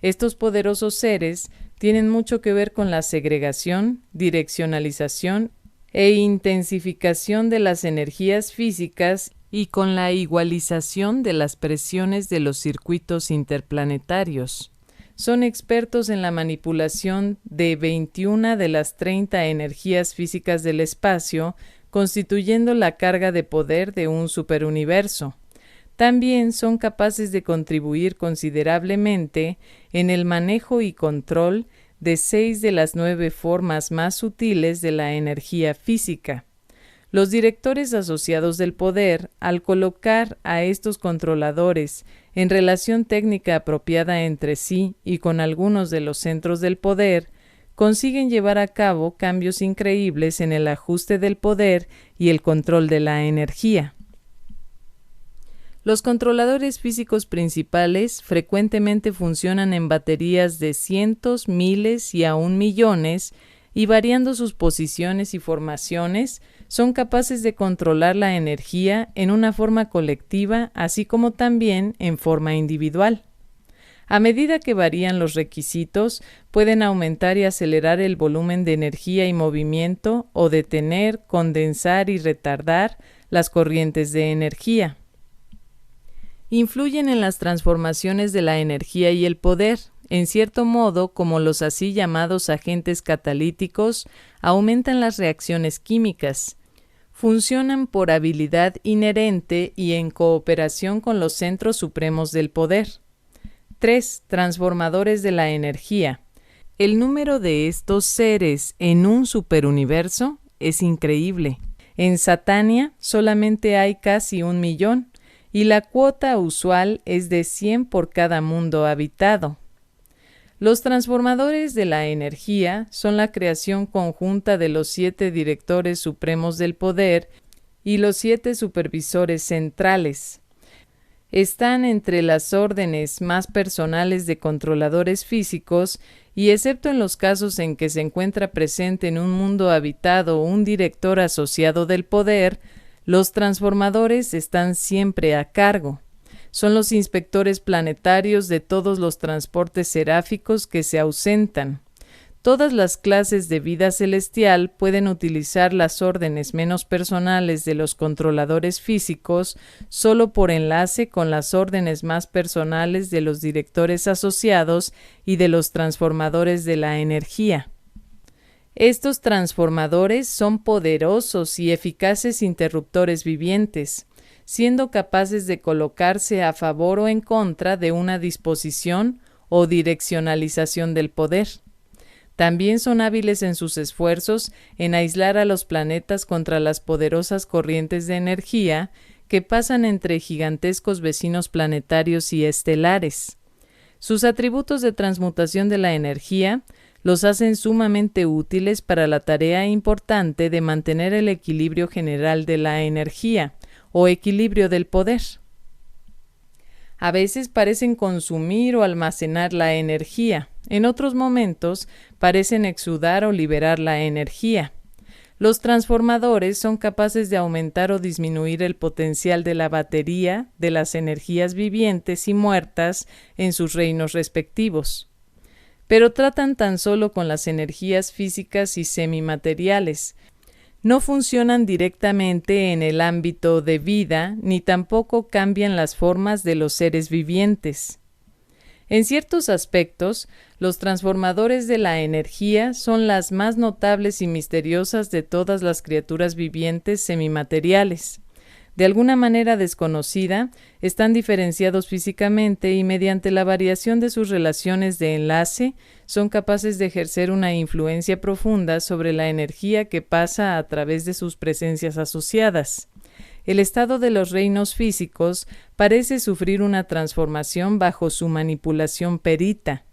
Estos poderosos seres tienen mucho que ver con la segregación, direccionalización e intensificación de las energías físicas y con la igualización de las presiones de los circuitos interplanetarios. Son expertos en la manipulación de 21 de las 30 energías físicas del espacio, constituyendo la carga de poder de un superuniverso. También son capaces de contribuir considerablemente en el manejo y control de 6 de las 9 formas más sutiles de la energía física. Los directores asociados del poder, al colocar a estos controladores en relación técnica apropiada entre sí y con algunos de los centros del poder, consiguen llevar a cabo cambios increíbles en el ajuste del poder y el control de la energía. Los controladores físicos principales frecuentemente funcionan en baterías de cientos, miles y aún millones, y variando sus posiciones y formaciones, son capaces de controlar la energía en una forma colectiva, así como también en forma individual. A medida que varían los requisitos, pueden aumentar y acelerar el volumen de energía y movimiento, o detener, condensar y retardar las corrientes de energía. Influyen en las transformaciones de la energía y el poder, en cierto modo como los así llamados agentes catalíticos aumentan las reacciones químicas. Funcionan por habilidad inherente y en cooperación con los centros supremos del poder. 3. Transformadores de la energía. El número de estos seres en un superuniverso es increíble. En Satania solamente hay casi 1 millón, y la cuota usual es de 100 por cada mundo habitado. Los transformadores de la energía son la creación conjunta de los 7 directores supremos del poder y los 7 supervisores centrales. Están entre las órdenes más personales de controladores físicos y, excepto en los casos en que se encuentra presente en un mundo habitado un director asociado del poder, los transformadores están siempre a cargo. Son los inspectores planetarios de todos los transportes seráficos que se ausentan. Todas las clases de vida celestial pueden utilizar las órdenes menos personales de los controladores físicos solo por enlace con las órdenes más personales de los directores asociados y de los transformadores de la energía. Estos transformadores son poderosos y eficaces interruptores vivientes, siendo capaces de colocarse a favor o en contra de una disposición o direccionalización del poder. También son hábiles en sus esfuerzos en aislar a los planetas contra las poderosas corrientes de energía que pasan entre gigantescos vecinos planetarios y estelares. Sus atributos de transmutación de la energía los hacen sumamente útiles para la tarea importante de mantener el equilibrio general de la energía, o equilibrio del poder. A veces parecen consumir o almacenar la energía, en otros momentos parecen exudar o liberar la energía. Los transformadores son capaces de aumentar o disminuir el potencial de la batería de las energías vivientes y muertas en sus reinos respectivos. Pero tratan tan solo con las energías físicas y semimateriales. No funcionan directamente en el ámbito de vida, ni tampoco cambian las formas de los seres vivientes. En ciertos aspectos, los transformadores de la energía son las más notables y misteriosas de todas las criaturas vivientes semimateriales. De alguna manera desconocida, están diferenciados físicamente y mediante la variación de sus relaciones de enlace, son capaces de ejercer una influencia profunda sobre la energía que pasa a través de sus presencias asociadas. El estado de los reinos físicos parece sufrir una transformación bajo su manipulación perita.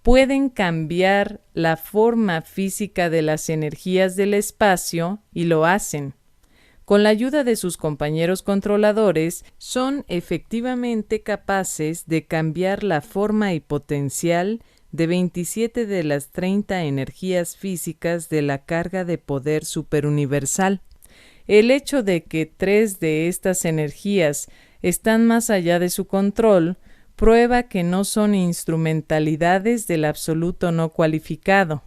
Pueden cambiar la forma física de las energías del espacio y lo hacen. Con la ayuda de sus compañeros controladores, son efectivamente capaces de cambiar la forma y potencial de 27 de las 30 energías físicas de la carga de poder superuniversal. El hecho de que 3 de estas energías están más allá de su control prueba que no son instrumentalidades del absoluto no cualificado.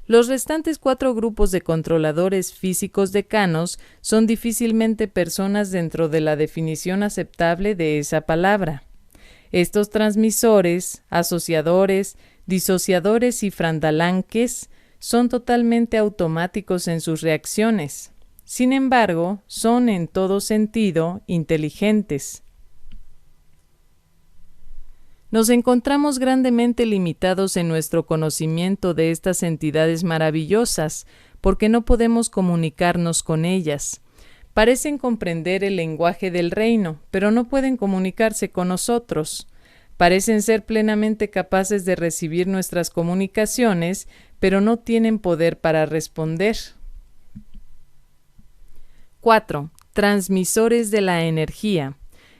Los restantes 4 grupos de controladores físicos decanos son difícilmente personas dentro de la definición aceptable de esa palabra. Estos transmisores, asociadores, disociadores y frandalanques son totalmente automáticos en sus reacciones. Sin embargo, son en todo sentido inteligentes. Nos encontramos grandemente limitados en nuestro conocimiento de estas entidades maravillosas, porque no podemos comunicarnos con ellas. Parecen comprender el lenguaje del reino, pero no pueden comunicarse con nosotros. Parecen ser plenamente capaces de recibir nuestras comunicaciones, pero no tienen poder para responder. 4. Transmisores de la energía.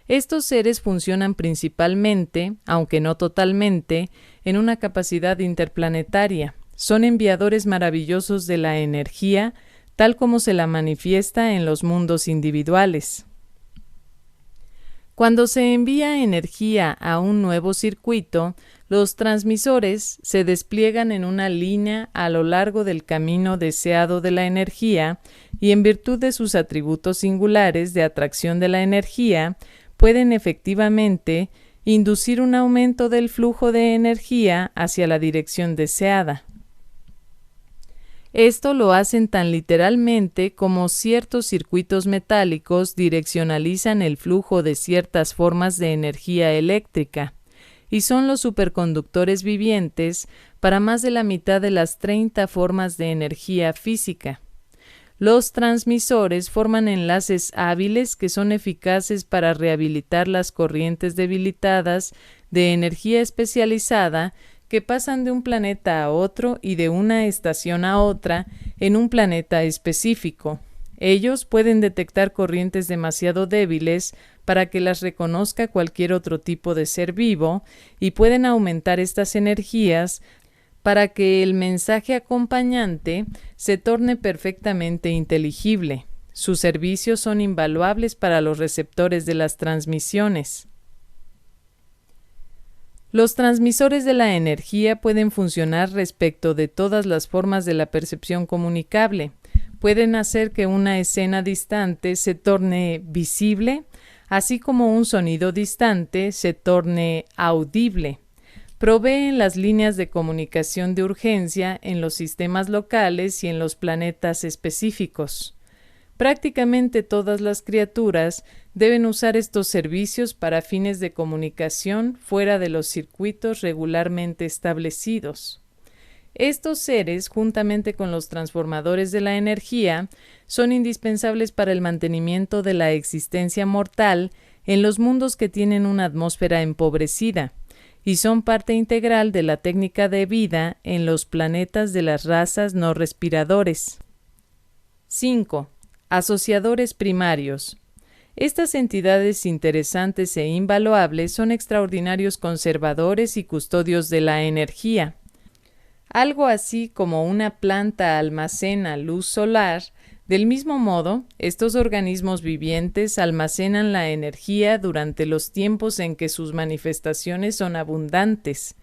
Estos seres funcionan principalmente, aunque no totalmente, en una capacidad interplanetaria. Son enviadores maravillosos de la energía, tal como se la manifiesta en los mundos individuales. Cuando se envía energía a un nuevo circuito, los transmisores se despliegan en una línea a lo largo del camino deseado de la energía y en virtud de sus atributos singulares de atracción de la energía, pueden efectivamente inducir un aumento del flujo de energía hacia la dirección deseada. Esto lo hacen tan literalmente como ciertos circuitos metálicos direccionalizan el flujo de ciertas formas de energía eléctrica, y son los superconductores vivientes para más de la mitad de las 30 formas de energía física. Los transmisores forman enlaces hábiles que son eficaces para rehabilitar las corrientes debilitadas de energía especializada que pasan de un planeta a otro y de una estación a otra en un planeta específico. Ellos pueden detectar corrientes demasiado débiles para que las reconozca cualquier otro tipo de ser vivo y pueden aumentar estas energías para que el mensaje acompañante se torne perfectamente inteligible. Sus servicios son invaluables para los receptores de las transmisiones. Los transmisores de la energía pueden funcionar respecto de todas las formas de la percepción comunicable. Pueden hacer que una escena distante se torne visible, así como un sonido distante se torne audible. Proveen las líneas de comunicación de urgencia en los sistemas locales y en los planetas específicos. Prácticamente todas las criaturas deben usar estos servicios para fines de comunicación fuera de los circuitos regularmente establecidos. Estos seres, juntamente con los transformadores de la energía, son indispensables para el mantenimiento de la existencia mortal en los mundos que tienen una atmósfera empobrecida, y son parte integral de la técnica de vida en los planetas de las razas no respiradores. 5. Asociadores primarios. Estas entidades interesantes e invaluables son extraordinarios conservadores y custodios de la energía. Algo así como una planta almacena luz solar, del mismo modo, estos organismos vivientes almacenan la energía durante los tiempos en que sus manifestaciones son abundantes.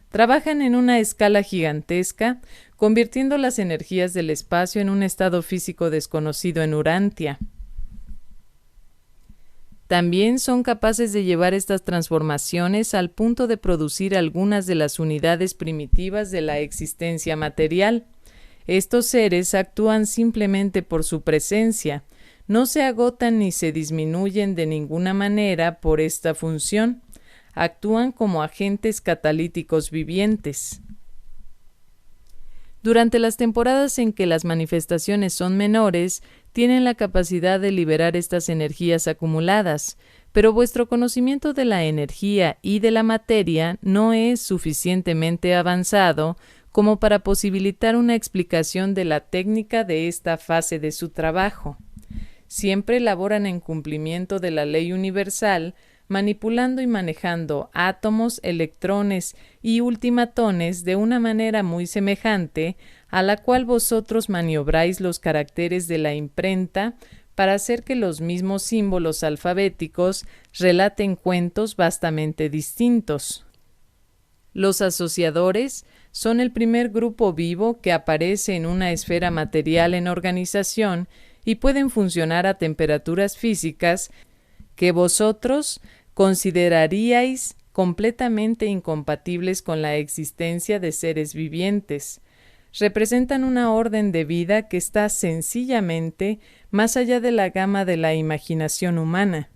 Trabajan en una escala gigantesca, convirtiendo las energías del espacio en un estado físico desconocido en Urantia. También son capaces de llevar estas transformaciones al punto de producir algunas de las unidades primitivas de la existencia material. Estos seres actúan simplemente por su presencia, no se agotan ni se disminuyen de ninguna manera por esta función. Actúan como agentes catalíticos vivientes. Durante las temporadas en que las manifestaciones son menores, tienen la capacidad de liberar estas energías acumuladas, pero vuestro conocimiento de la energía y de la materia no es suficientemente avanzado como para posibilitar una explicación de la técnica de esta fase de su trabajo. Siempre laboran en cumplimiento de la ley universal, manipulando y manejando átomos, electrones y ultimatones de una manera muy semejante a la cual vosotros maniobráis los caracteres de la imprenta para hacer que los mismos símbolos alfabéticos relaten cuentos vastamente distintos. Los asociadores son el primer grupo vivo que aparece en una esfera material en organización y pueden funcionar a temperaturas físicas que vosotros consideraríais completamente incompatibles con la existencia de seres vivientes. Representan una orden de vida que está sencillamente más allá de la gama de la imaginación humana.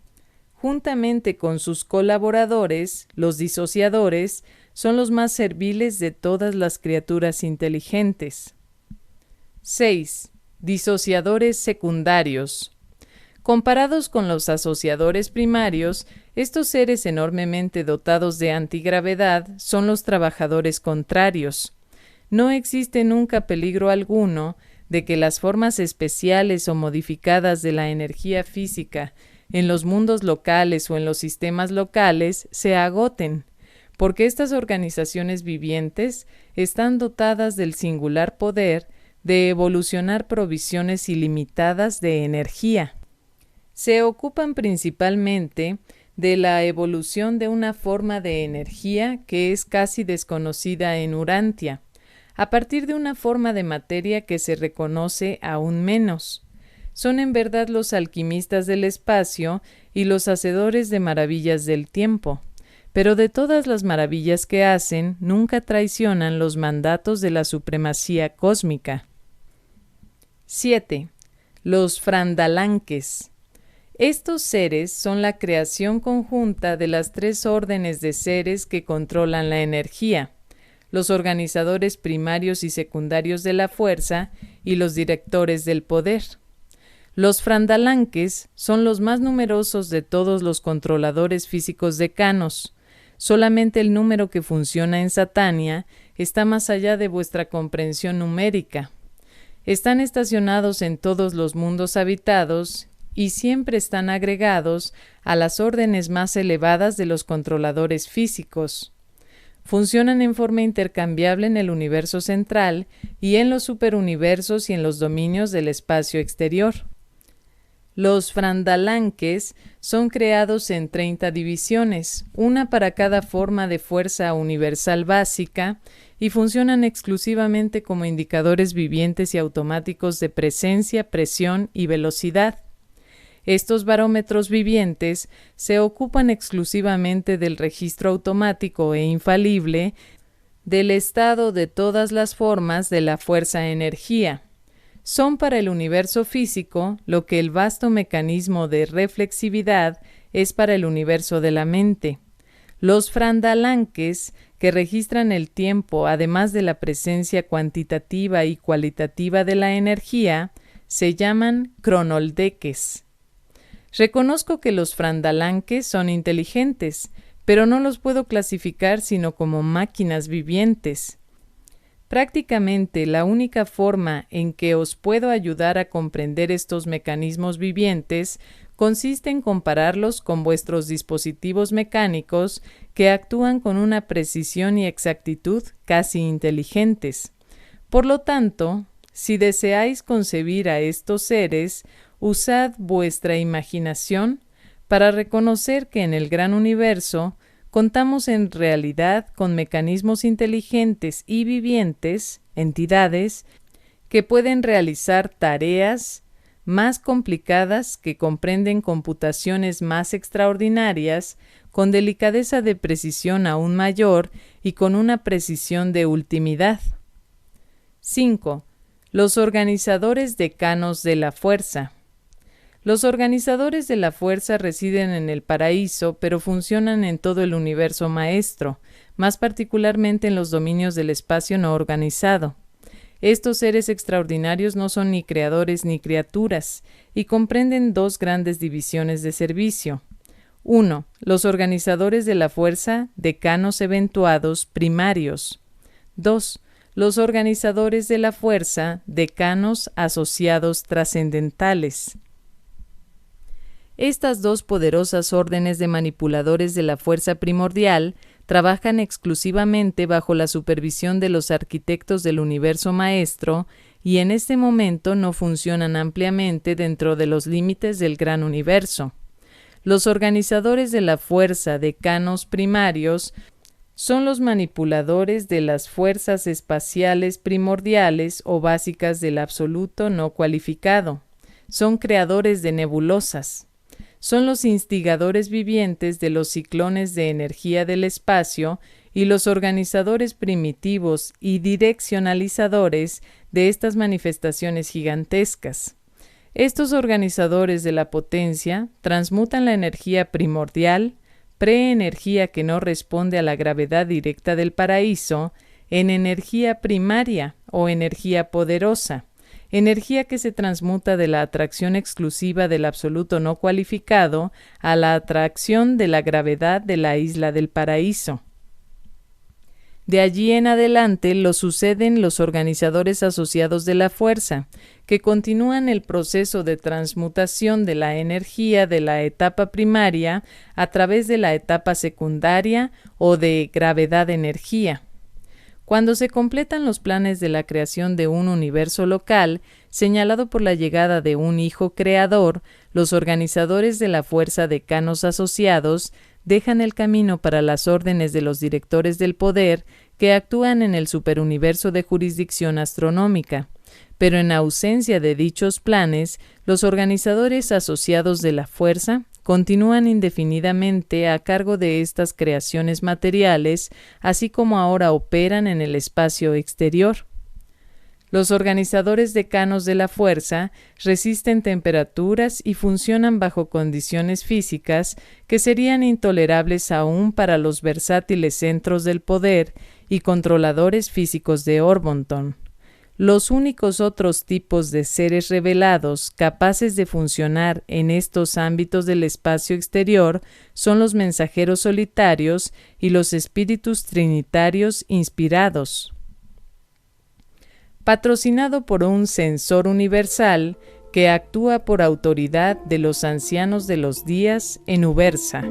Juntamente con sus colaboradores, los disociadores, son los más serviles de todas las criaturas inteligentes. 6. Disociadores secundarios. Comparados con los asociadores primarios, estos seres enormemente dotados de antigravedad son los trabajadores contrarios. No existe nunca peligro alguno de que las formas especiales o modificadas de la energía física en los mundos locales o en los sistemas locales se agoten, porque estas organizaciones vivientes están dotadas del singular poder de evolucionar provisiones ilimitadas de energía. Se ocupan principalmente de la evolución de una forma de energía que es casi desconocida en Urantia, a partir de una forma de materia que se reconoce aún menos. Son en verdad los alquimistas del espacio y los hacedores de maravillas del tiempo, pero de todas las maravillas que hacen, nunca traicionan los mandatos de la supremacía cósmica. 7. Los Frandalanques. Estos seres son la creación conjunta de las tres órdenes de seres que controlan la energía, los organizadores primarios y secundarios de la fuerza y los directores del poder. Los Frandalanques son los más numerosos de todos los controladores físicos decanos. Solamente el número que funciona en Satania está más allá de vuestra comprensión numérica. Están estacionados en todos los mundos habitados y siempre están agregados a las órdenes más elevadas de los controladores físicos. Funcionan en forma intercambiable en el universo central y en los superuniversos y en los dominios del espacio exterior. Los Frandalanques son creados en 30 divisiones, una para cada forma de fuerza universal básica, y funcionan exclusivamente como indicadores vivientes y automáticos de presencia, presión y velocidad. Estos barómetros vivientes se ocupan exclusivamente del registro automático e infalible del estado de todas las formas de la fuerza-energía. Son para el universo físico lo que el vasto mecanismo de reflexividad es para el universo de la mente. Los Frandalanques, que registran el tiempo además de la presencia cuantitativa y cualitativa de la energía, se llaman cronoldeques. Reconozco que los Frandalanques son inteligentes, pero no los puedo clasificar sino como máquinas vivientes. Prácticamente la única forma en que os puedo ayudar a comprender estos mecanismos vivientes consiste en compararlos con vuestros dispositivos mecánicos que actúan con una precisión y exactitud casi inteligentes. Por lo tanto, si deseáis concebir a estos seres, usad vuestra imaginación para reconocer que en el gran universo contamos en realidad con mecanismos inteligentes y vivientes, entidades, que pueden realizar tareas más complicadas, que comprenden computaciones más extraordinarias, con delicadeza de precisión aún mayor y con una precisión de ultimidad. 5. Los organizadores decanos de la fuerza. Los organizadores de la fuerza residen en el paraíso, pero funcionan en todo el universo maestro, más particularmente en los dominios del espacio no organizado. Estos seres extraordinarios no son ni creadores ni criaturas, y comprenden dos grandes divisiones de servicio. 1. Los organizadores de la fuerza, decanos eventuados, primarios. 2. Los organizadores de la fuerza, decanos asociados trascendentales. Estas dos poderosas órdenes de manipuladores de la fuerza primordial trabajan exclusivamente bajo la supervisión de los arquitectos del universo maestro y en este momento no funcionan ampliamente dentro de los límites del gran universo. Los organizadores de la fuerza, decanos primarios, son los manipuladores de las fuerzas espaciales primordiales o básicas del absoluto no cualificado. Son creadores de nebulosas. Son los instigadores vivientes de los ciclones de energía del espacio y los organizadores primitivos y direccionalizadores de estas manifestaciones gigantescas. Estos organizadores de la potencia transmutan la energía primordial, preenergía que no responde a la gravedad directa del paraíso, en energía primaria o energía poderosa, energía que se transmuta de la atracción exclusiva del absoluto no cualificado a la atracción de la gravedad de la isla del paraíso. De allí en adelante lo suceden los organizadores asociados de la fuerza, que continúan el proceso de transmutación de la energía de la etapa primaria a través de la etapa secundaria o de gravedad-energía. Cuando se completan los planes de la creación de un universo local, señalado por la llegada de un hijo creador, los organizadores de la fuerza decanos asociados dejan el camino para las órdenes de los directores del poder que actúan en el superuniverso de jurisdicción astronómica. Pero en ausencia de dichos planes, los organizadores asociados de la fuerza continúan indefinidamente a cargo de estas creaciones materiales, así como ahora operan en el espacio exterior. Los organizadores decanos de la fuerza resisten temperaturas y funcionan bajo condiciones físicas que serían intolerables aún para los versátiles centros del poder y controladores físicos de Orbonton. Los únicos otros tipos de seres revelados capaces de funcionar en estos ámbitos del espacio exterior son los mensajeros solitarios y los espíritus trinitarios inspirados. Patrocinado por un censor universal que actúa por autoridad de los ancianos de los días en Ubersa.